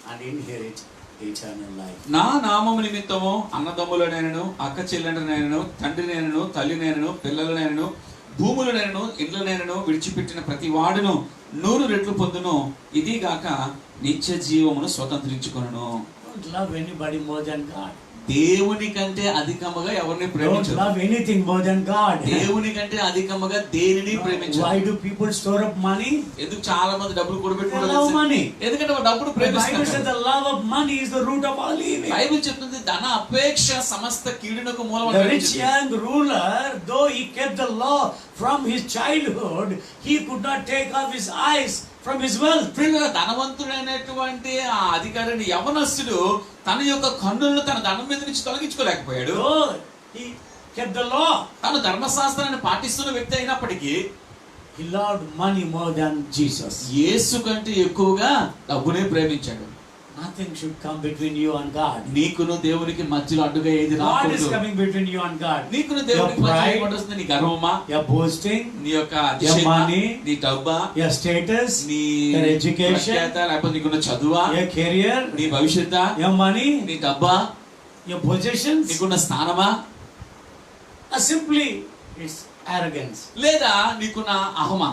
and inherit eternal life. నా నామము నిమిత్తము అన్నదమ్ములనైనను అక్క చెల్లెండ్రనైనను తండ్రినైనను తల్లినైనను పిల్లలనైనను భూములనైనను ఇండ్లనైనను విడిచిపెట్టిన ప్రతి వాడును 100 రెట్లు పొందును. ఇది గాక నిత్య జీవమును స్వతంత్రించుకొనును. Don't love anybody more than God. దేవుని కంటే అధికముగా ఎవరిని Don't ప్రేమించరు. love anything more than God. దేవుని కంటే అధికముగా దేనిని ప్రేమించరు. Why do people store up money? ఎందుకు చాలా మంది డబ్బులు They కూడబెట్టుకుంటారు love తెలుసా? money. ఎందుకంటే వాళ్ళు డబ్బులు The Bible says ప్రేమిస్తారు. the love of money is the root of all evil. Bible చెప్తుంది ధన అపేక్ష సమస్త కీడునకు మూలం The అని rich చెప్తుంది. young ruler, though he kept the law from his childhood, he could not take off his eyes from his wealth. ప్రియులారా, ధనవంతుడైనటువంటి ఆ అధికారిని యవనస్తుడు తన యొక్క కన్నులను తన ధనం మీద నుంచి తొలగించుకోలేకపోయాడు. Though he kept the law, తాను ధర్మశాస్త్రాన్ని పాటిస్తున్న వ్యక్తి అయినప్పటికీ he loved money more than Jesus. యేసు కంటే ఎక్కువగా డబ్బునే ప్రేమించాడు. Nothing should come between you and God. నీకును దేవునికి మధ్యలో అడ్డుగా ఏది What is రాకూడదు. coming between you and God? నీకును దేవునికి Your మధ్యలో pride, ఏమొస్తుంది? నీ గర్వమా, your boasting, నీ యొక్క your అతిశయమా, money, నీ డబ్బా, your status, నీ your education, ప్రఖ్యాత, లేకపోతే నీకున్న చదువా, your career, నీ భవిష్యత్తు, your money, నీ డబ్బా, your possessions, నీకున్న స్థానమా, or simply it's arrogance. లేదా నీకున్న అహమా.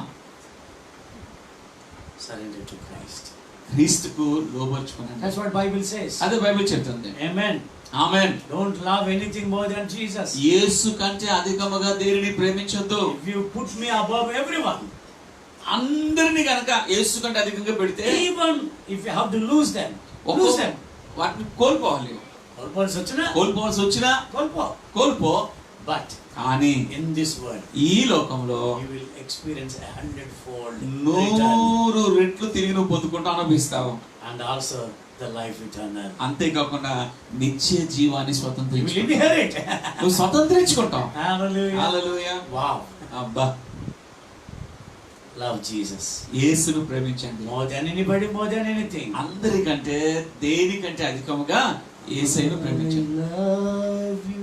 surrender to Christ. క్రీస్తుకు లోబర్చుకున్నాను. That's what Bible says. అదే బైబిల్ చెప్తుంది. Amen. Amen. Don't love anything more than Jesus. యేసు కంటే అధికముగా దేనిని ప్రేమించొద్దు. If you put me above everyone, అందరిని గనక యేసు కంటే అధికంగా పెడితే, even if you have to lose them, lose them. వాటిని కోల్పోవాలి. కోల్పోవాల్సి వచ్చినా కోల్పో. But కానీ in this world, ఈ లోకంలో you will experience 100-fold 100 రెట్లు తిరిగి నువ్వు పొందుకుంటూ అనుభవిస్తావు. And also the life eternal. అంతేకాకుండా నిత్య జీవాన్ని స్వతంత్రించుకుంటావు. You will inherit. నువ్వు స్వతంత్రించుకుంటావు. Hallelujah. Hallelujah. Wow. అబ్బా. Love Jesus. యేసును ప్రేమించండి. More than anybody, more than anything. అందరికంటే దేనికంటే అధికముగా యేసును ప్రేమించండి. I love you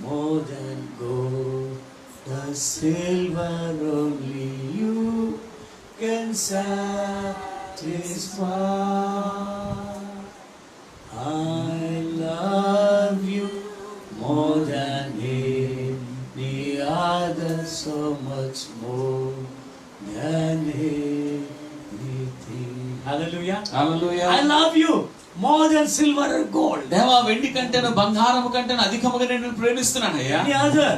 more than gold, the silver only you can satisfy. I love you more than any other, so much more than anything. Hallelujah. Hallelujah. I love you more than silver or gold. దేవా వెండి కంటేను బంగారము కంటేను అధికముగా నేను ప్రేమిస్తున్నానయ్యా. Any other?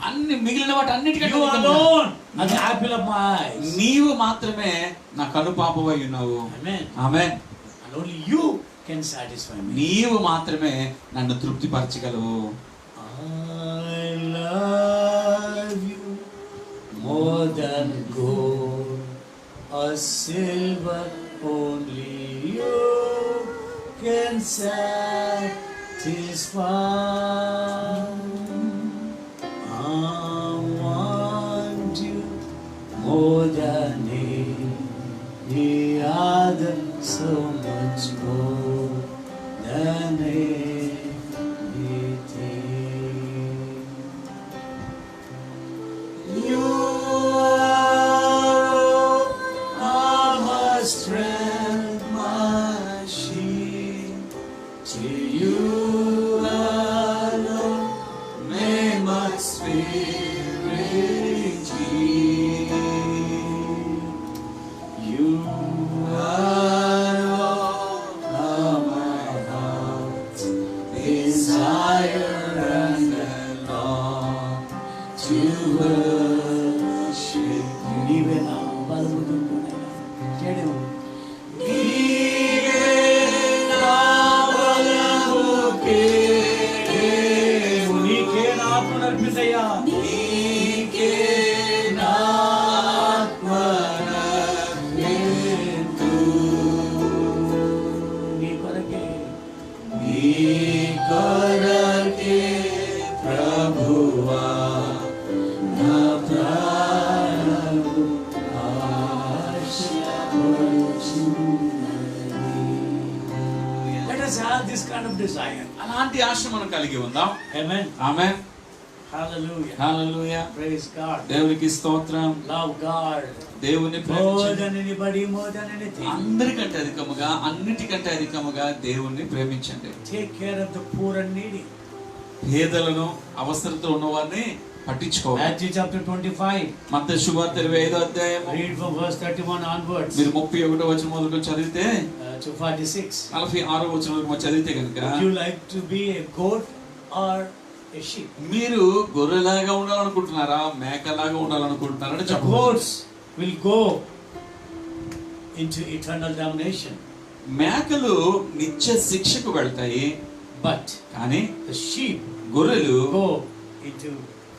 అన్ని మిగిలిన వాటి అన్నిటికంటే You alone are the apple of my eyes. నీవు మాత్రమే నా కనుపాపవై ఉన్నావు. Amen. Amen. And only you can satisfy me. నీవు మాత్రమే నన్ను తృప్తిపరచగలవు. I love you more than gold or silver, only you can satisfy. I want you more than any other, so much more than anything. You are my strength, my shield. To you alone may my spirit yield. You are my heart's desire and long to worship you. నీవే నా బలమును చేయడం. నీవే నా బలముకే నీకే నా ఆత్మ నడిపిందయ్యా. నీకే నా ఆత్మ నడిపించు. నీ కొరకే ప్రభువా నా ప్రాణము ఆశపడుచున్నది. Let us have this kind of desire. అలాంటి ఆశ మనం కలిగి ఉందాం. Amen. ఆమేన్. Hallelujah. హల్లెలూయా. Praise God. దేవునికి స్తోత్రం. Love God దేవుని more ప్రేమించండి. than anybody, more than anything. అందరికంటే అధికముగా అన్నిటికంటే అధికముగా దేవుణ్ణి ప్రేమించండి. Take care of the poor and needy. పేదలను అవసరతలో ఉన్నవారిని పట్టించుకోవాలి. Matthew chapter 25. మత్తయి శుభవార్త 25వ అధ్యాయము. Read from verse 31 onwards. మీరు 31వ వచనం మొదలుకొని చదివితే To 46. 46వ వచనం వరకు చదివితే కనుక, Would you like to be a goat or a sheep? మీరు గొర్రెలాగా ఉండాలనుకుంటున్నారా మేకలాగా ఉండాలనుకుంటున్నారా అని The చెప్పండి. goats will go into eternal damnation, మేకలు నిత్య శిక్షకు వెళ్తాయి, but కానీ the sheep గొర్రెలు go into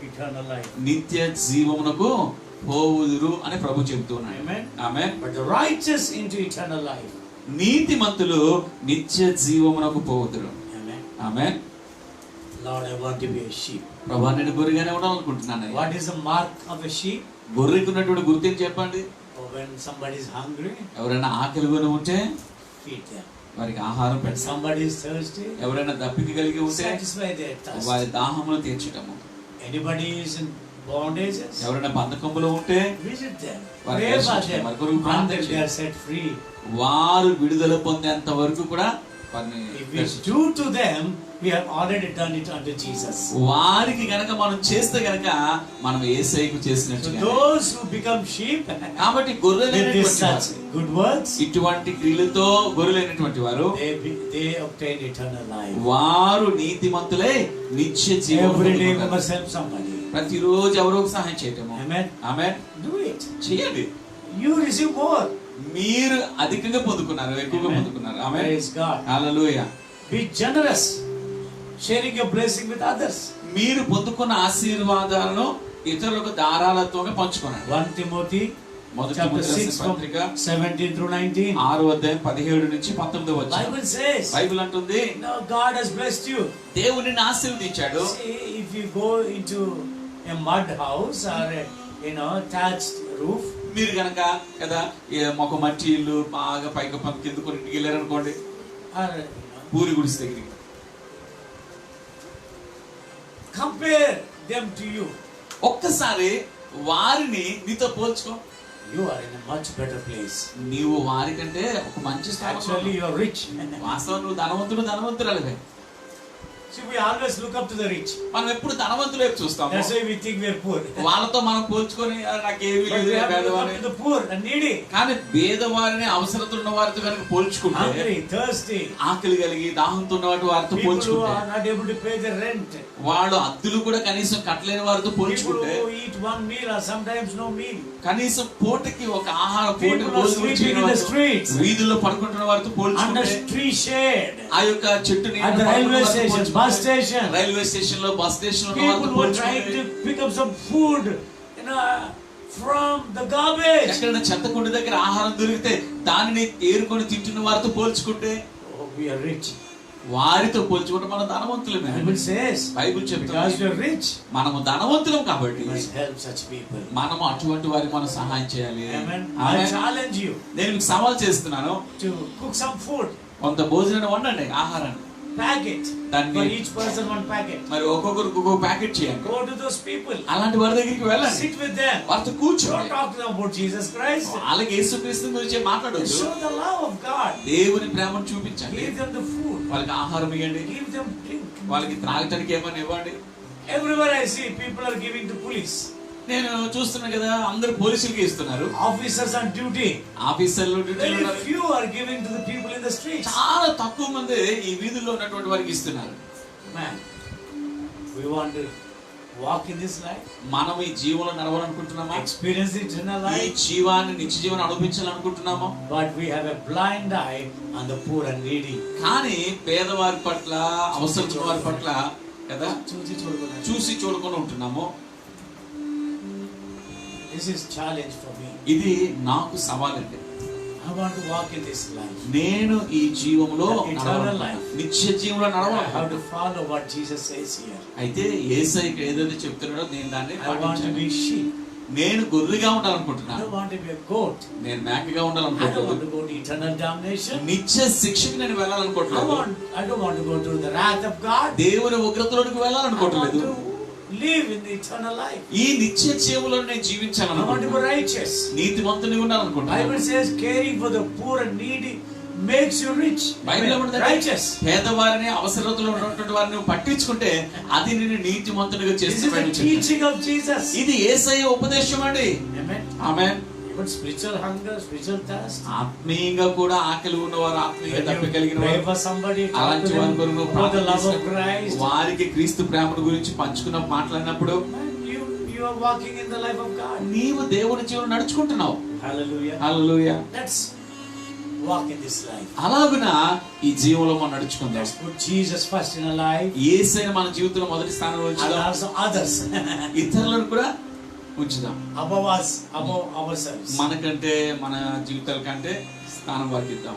eternal life. నిత్య జీవమునకు పోవుదురు అని ప్రభు చెబుతున్నాడు. Amen. Amen. But the righteous into eternal life. నీతిమంతులు నిత్య జీవమునకు పోవుదురు. Amen. Amen. Lord, I want to be a sheep. ప్రభు నేను గొర్రెగానే ఉండాలనుకుంటున్నాను. What is the mark of a sheep? గొర్రెకు ఉన్నటువంటి గుర్తింపు చెప్పండి. Or when somebody is hungry, ఎవరైనా ఆకలిగా ఉంటే feed them. వారికి ఆహారం When పెట్టాలి. somebody is thirsty, ఎవరైనా దప్పిక కలిగి ఉంటే satisfy their thirst. వారి దాహమును తీర్చటము. Anybody is in bondages, ఎవరైనా బంధకములో ఉంటే visit them. వారి Pray for దర్శించండి. them వారి కొరకు until ప్రార్థన they are చేయండి. set free. వారు విడుదల పొందేంత వరకు కూడా వారిని If we do to them, we have already done it unto Jesus. వారికి గనక మనం చేస్తే గనక మనం యేసయ్యకు So చేసినట్టుగా. those who become sheep కాబట్టి with this గొర్రెలైనటువంటి such వారు, good works, ఇటువంటి క్రియలతో గొర్రెలైనటువంటి వారు they obtain eternal life. వారు నీతిమంతులై నిత్య జీవం Every day we పొందుకుంటారు. must help somebody. ప్రతిరోజు ఎవరో ఒక సహాయం చేయటము. Amen. ఆమేన్. Do it. చేయండి. You receive more. మీరు అధికంగా పొందుకున్నారు, ఎక్కువగా Amen. పొందుకున్నారు. Amen. Praise God. Hallelujah. Be generous, sharing your blessing with others. మీరు పొందుకున్న ఆశీర్వాదాలను ఇతరులకు ధారాళత్వం పంచుకున్నారు. 1 Timothy మొదటి chapter తిమోతి 6 from పత్రిక 17 through 19. 6వ అధ్యాయం 17 నుంచి 19 వచ్చి Bible says, బైబిల్ అంటుంది, no, God has blessed you. దేవుడు నిన్ను ఆశీర్వదించాడు. See, if you go into a mud house or a, thatched roof, మీరు గనక కదా ఒక మట్టి ఇల్లు బాగా పైకి పంపి కిందకు ఇంటికి వెళ్ళారనుకోండి, or పూరి గుడిసి దగ్గరికి, compare them to you. ఒక్కసారి వారిని నీతో పోల్చుకో. You are in a much better place. నీవు వారికంటే ఒక మంచి స్థానంలో Actually, you are rich. వాస్తవం నువ్వు ధనవంతురాలివే. See, we always look up to the rich. మనం ఎప్పుడు ధనవంతుల వైపు చూస్తాము. That's why we think we are poor. వాళ్ళతో మనం పోల్చుకొని నాకేమీ But లేదు we have to look పేదవారిని. up to the poor and needy, కానీ పేదవారిని అవసరత ఉన్న వారితో కనుక పోల్చుకుంటే, hungry, thirsty, ఆకలి కలిగి దాహంతో ఉన్న వారితో people who పోల్చుకుంటే, are not able to pay their rent, వాళ్ళు అద్దెలు కూడా కనీసం కట్టలేని వారితో people పోల్చుకుంటే, who eat one meal or sometimes no meal, కనీసం పూటకి ఒక ఆహారం పూటకి people who are భోజనం sleeping చేయని in the వారితో, streets, వీధుల్లో పడుకుంటున్న వారితో under పోల్చుకుంటే, tree shade, ఆ యొక్క చెట్టు నీడన at the పడుకున్న railway వారితో station, పోల్చుకుంటే, bus station, రైల్వే స్టేషన్ లో బస్ స్టేషన్ లో ఉన్న people వారితో who are trying పోల్చుకుంటే, to pick up some food, from the garbage. ఎక్కడైనా చెత్త కుండి దగ్గర ఆహారం దొరికితే దానిని ఏరుకొని తింటున్న వారితో పోల్చుకుంటే, Oh, we are rich. వారితో పోల్చుకుంటే మనం ధనవంతులమే. Bible says, బైబిల్ because చెప్తుంది, we are rich, మనము ధనవంతులం కాబట్టి we must help such people. మనము అటువంటి వారికి మనం సహాయం చేయాలి. Amen. Amen. I challenge you నేను మీకు సవాల్ చేస్తున్నాను, to cook some food, కొంత భోజనాన్ని వండండి, ఆహారాన్ని. pack it, Then for we- each person one packet. మరి ఒక్కొక్కరికి ఒక్కొక్క ప్యాకెట్ చేయండి. Go to those people, అలాంటి వారి దగ్గరికి వెళ్ళండి, sit with them. వారితో Don't కూర్చోండి. talk to them about Jesus Christ. వాళ్ళకి యేసుక్రీస్తు గురించి మాట్లాడొచ్చు. Show the love of God. దేవుని ప్రేమను చూపించండి. Give them the food. వాళ్ళకి ఆహారం ఇవ్వండి, Give them drink. వాళ్ళకి త్రాగటానికి ఏమైనా ఇవ్వండి. Everywhere I see, people are giving to police. నేను చూస్తున్నా కదా, అందరు పోలీసులకి ఇస్తున్నారు, Officers on duty. ఆఫీసర్లు డ్యూటీలో Very ఉన్నారు. few are giving to the people in the streets. చాలా తక్కువ మంది ఈ వీధుల్లో ఉన్నటువంటి వారికి ఇస్తున్నారు. Man, we want to walk in this life, మనం ఈ జీవంలో నడవాలనుకుంటున్నామా? experience eternal ఈ life, జీవాన్ని నిత్య జీవనం అనుభవించాలనుకుంటున్నామా? but we have a blind eye on the poor and needy. కానీ పేదవారి పట్ల, అవసరం వారి పట్ల కదా చూసి చూసి చూడకుండా ఉంటున్నాము. This is challenge for me. ఇది నాకు సవాలండి. I want to walk in this life. నేను ఈ జీవంలో Eternal life. నిత్య జీవంలో I have నడవాలి. to follow what Jesus says here. అయితే యేసయ్య ఏదైతే చెప్తున్నాడో నేను దాన్ని I want to పాటించాలి. be sheep. నేను గొర్రెగా I ఉండాలనుకుంటున్నాను, don't want to be a goat. నేను మేకగా I don't want ఉండాలనుకుంటున్నాను. to go to eternal damnation. నిత్య శిక్షకి నేను వెళ్ళాలనుకోవట్లేదు. I don't want to go to the wrath of God. దేవుని ఉగ్రతలోనికి I want వెళ్ళాలనుకోవట్లేదు. to live in the eternal life. ఈ నిత్య జీవంలో నేను I want to be జీవించాలనుకుంటున్నాను. righteous. నీతిమంతునిగా ఉండాలనుకుంటున్నాను. Bible says caring for the poor and needy makes you rich. Bible Amen. ఏమంటుందంటే, Righteous. పేదవారిని, అవసరతలో ఉన్నటువంటి వారిని నువ్వు పట్టించుకుంటే అది నిన్ను నీతిమంతునిగా This is the చేస్తుంది. teaching of Jesus. ఇది యేసయ్య ఉపదేశం అండి. Amen. ఆమేన్. Even spiritual hunger, spiritual thirst. ఆత్మీయంగా కూడా ఆకలి ఉన్నవారు, ఆత్మీయంగా When దప్పి you కలిగిన pray వారు, for somebody, talk to అలాంటి them వారి కొరకు నువ్వు about the love of ప్రార్థించినప్పుడు, Christ. వారికి క్రీస్తు ప్రేమను గురించి పంచుకున్న మాట్లాడినప్పుడు Man, you are walking in the life of God. నీవు దేవుని జీవనం నడుచుకుంటున్నావు. Hallelujah. Hallelujah. Let's walk in this life. అలాగున ఈ జీవంలో మనం నడుచుకుందాం. Let's put Jesus first in our life యేసయ్యను మన జీవితంలో మొదటి స్థానంలో and ఉంచుదాం. also others ఇతరులను కూడా ఉంచుదాం. above us, above ourselves. మనకంటే, మన జీవితాల కంటే స్థానం వారికి ఇద్దాం.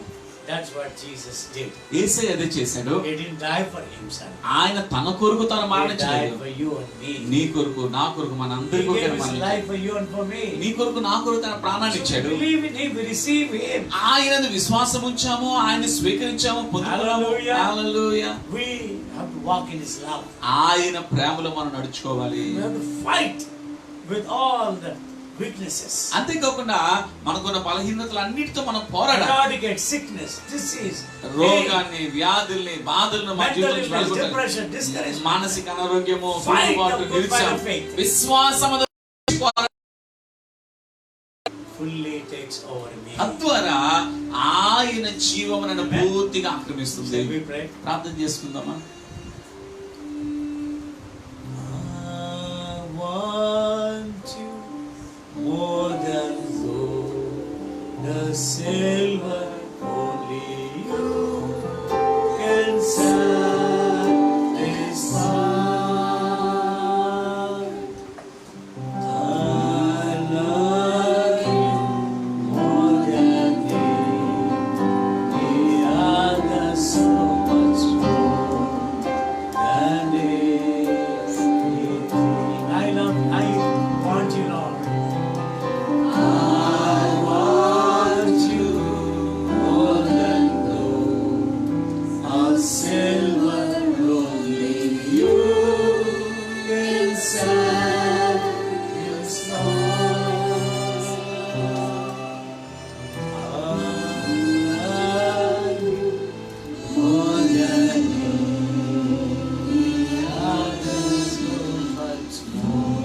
That's what Jesus did. యేసయ్య అదే చేశాడు. He didn't die for himself. ఆయన తన కొరకు తాను He died మరణించలేదు. for you and me. నీ కొరకు, నా కొరకు, మన He అందరి gave కొరకు his మరణించాడు. life for you and for me. నీ కొరకు, నా కొరకు తన ప్రాణాన్ని So ఇచ్చాడు. we believe in him, we receive him. ఆయనను విశ్వాసం ఉంచాము, ఆయన స్వీకరించాము, పొందుకున్నాము. Hallelujah. Hallelujah. We have to walk in his love. ఆయన ప్రేమలో మనం నడుచుకోవాలి. We have to fight with all the weaknesses. అంతేకాకుండా మనకున్న బలహీనతలు అన్నిటితో మనం And పోరాడాలి. not to get sickness, disease, రోగాన్ని, వ్యాధుల్ని, బాధలను మన mental జీవితంలో illness, వెళ్ళగొట్టాలి. depression, discouragement. మానసిక అనారోగ్యము, Fight కుటుంబాలు, the good fight నిరుత్సాహం, of faith. విశ్వాసము fully takes over me. తద్వారా ఆయన జీవమును పూర్తిగా ఆక్రమిస్తుంది. Shall we pray? ప్రార్థన చేసుకుందామా? I want you more than gold, the silver, only you can satisfy. I love you more than any other, so much more than anything. I want you, Lord. I want you more than gold or silver, only you can satisfy. I love you more than any other, so much more.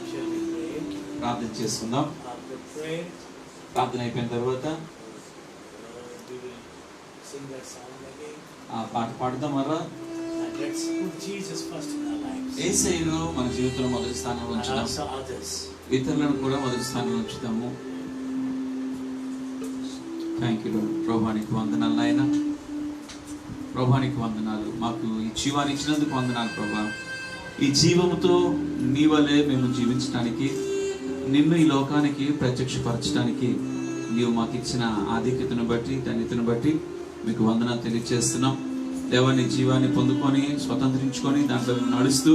Shall we pray? ప్రార్థన చేసుకుందాం. After prayer, ప్రార్థన అయిపోయిన తర్వాత we will sing that song again. ఆ పాట పాడదాం. మరలా And let's put Jesus first in our lives. యేసయ్యను మన జీవితంలో మొదటి స్థానంలో And ఉంచుదాం. also others. ఇతరులను కూడా మొదటి స్థానంలో ఉంచుతాము. థ్యాంక్ యూ ప్రభువానికి వందనాలు నాయన. ప్రభువానికి వందనాలు. మాకు ఈ జీవాన్ని ఇచ్చినందుకు వందనాలు ప్రభా. ఈ జీవముతో నీ వలె మేము జీవించడానికి, నిన్ను ఈ లోకానికి ప్రత్యక్షపరచడానికి నీవు మాకు ఇచ్చిన ఆధిక్యతను బట్టి, ధన్యతను బట్టి మీకు వందనాలు తెలియజేస్తున్నాం. దేవాన్ని జీవాన్ని పొందుకొని స్వతంత్రించుకొని దాంట్లో మేము నడుస్తూ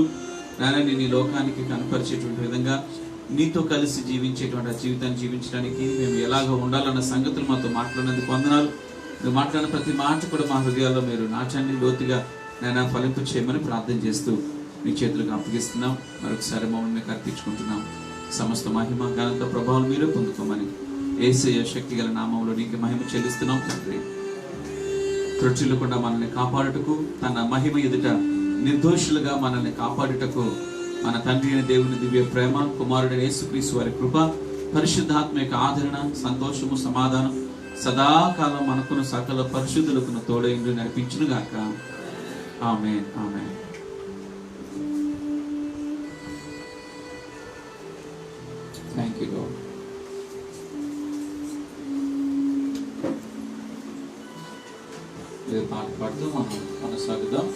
నాయన నేను ఈ లోకానికి కనపరిచేటువంటి విధంగా నీతో కలిసి జీవించేటువంటి ఆ జీవితాన్ని జీవించడానికి మేము ఎలాగ ఉండాలన్న సంగతులు మాతో మాట్లాడినందుకు వందనాలు. మీరు మాట్లాడిన ప్రతి మాట కూడా మా హృదయాల్లో మీరు నాచండి, లోతుగా నేను ఫలింపు చేయమని ప్రార్థన చేస్తూ మీ చేతులకు అప్పగిస్తున్నాం. మరొకసారి మమ్మల్ని మీకు అర్పించుకుంటున్నాం. సమస్త మహిమ ఘనత ప్రభావం మీరే పొందుకోమని యేసయ్య శక్తి గల నామంలో నీకు మహిమ చెల్లిస్తున్నాం తండ్రి. త్రుటిల్లకుండా మనల్ని కాపాడుటకు, తన మహిమ ఎదుట నిర్దోషులుగా మనల్ని కాపాడుటకు మన తండ్రి అయిన దేవుని దివ్య ప్రేమ, కుమారుడైన యేసుక్రీస్తు వారి కృప, పరిశుద్ధాత్మ యొక్క ఆదరణ, సంతోషము, సమాధానం సదాకాలం మనకును సకల పరిశుద్ధులకు తోడైండు నడిపించును గాక. ఆమేన్, ఆమేన్. Thank you lord. పాట పాడుతూ మనం కొనసాగుదాం.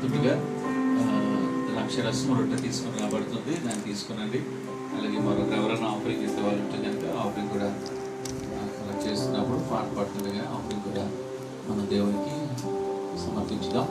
మొదటగా ద్రాక్షరసం రొట్టె తీసుకుని రాబడుతుంది, దాన్ని తీసుకునండి. అలాగే మరొక ఎవరైనా ఆఫరింగ్ ఇస్తే వాళ్ళు ఉంటే కనుక ఆఫరింగ్ కూడా అలా చేస్తున్నప్పుడు పాట పడుతుండగా ఆఫరింగ్ కూడా మనం దేవునికి సమర్పించుదాం.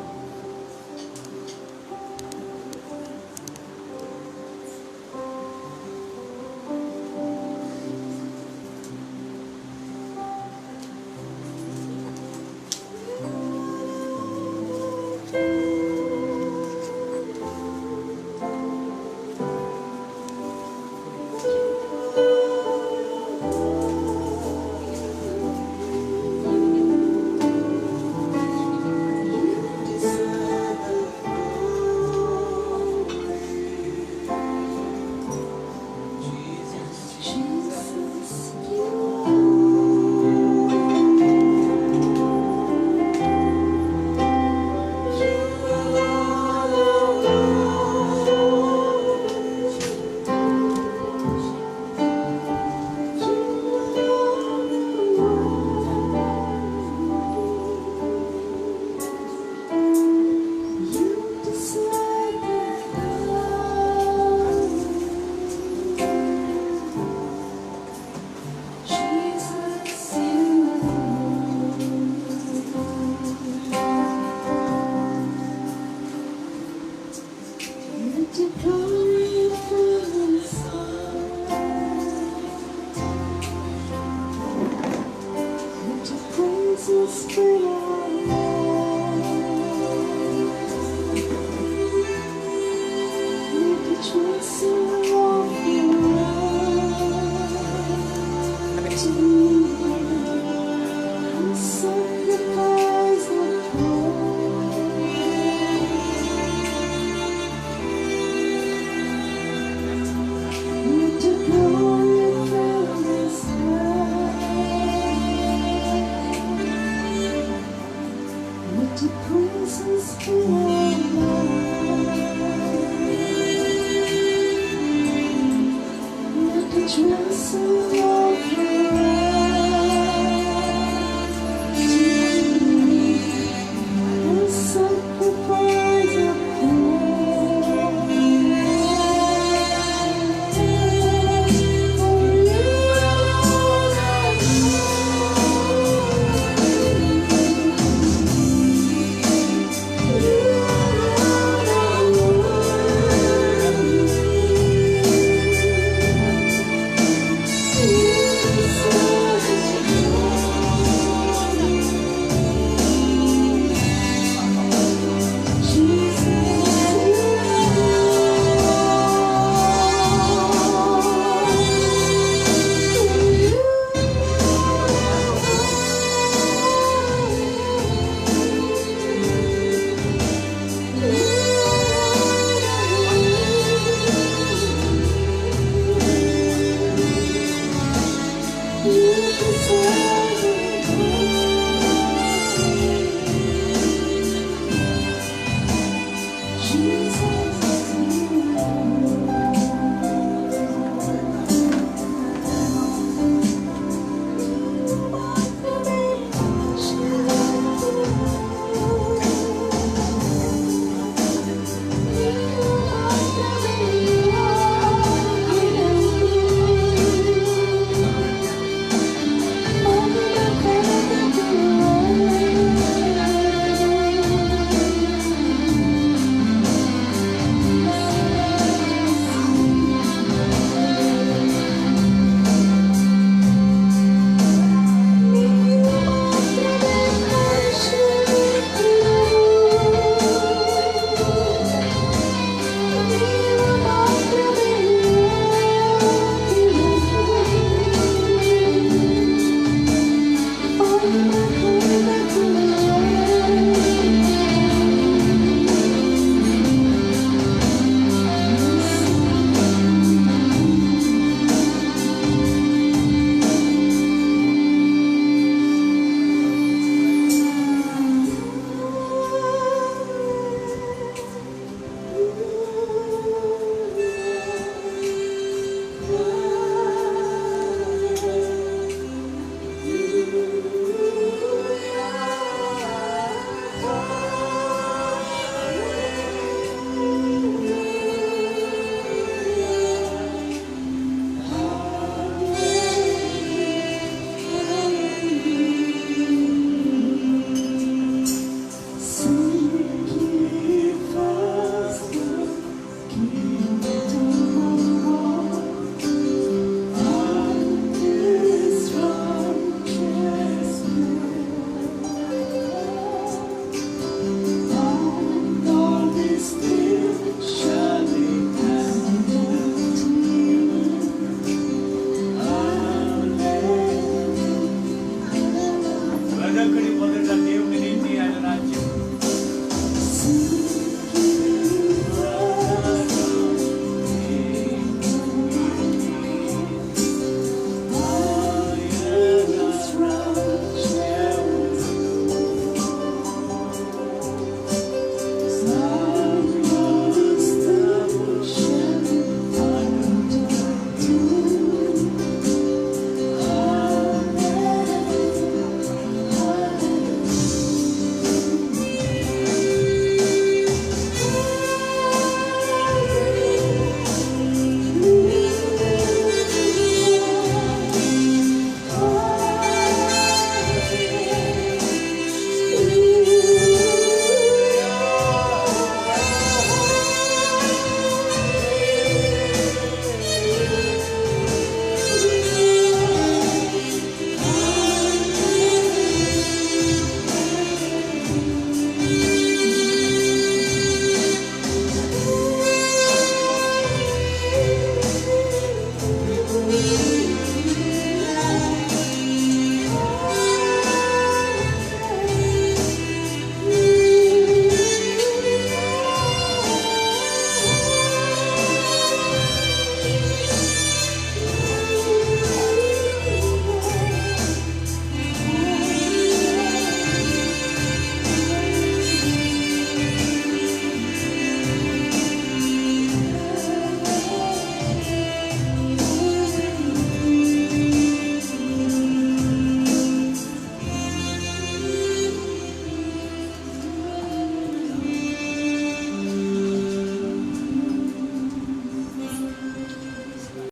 Jesus.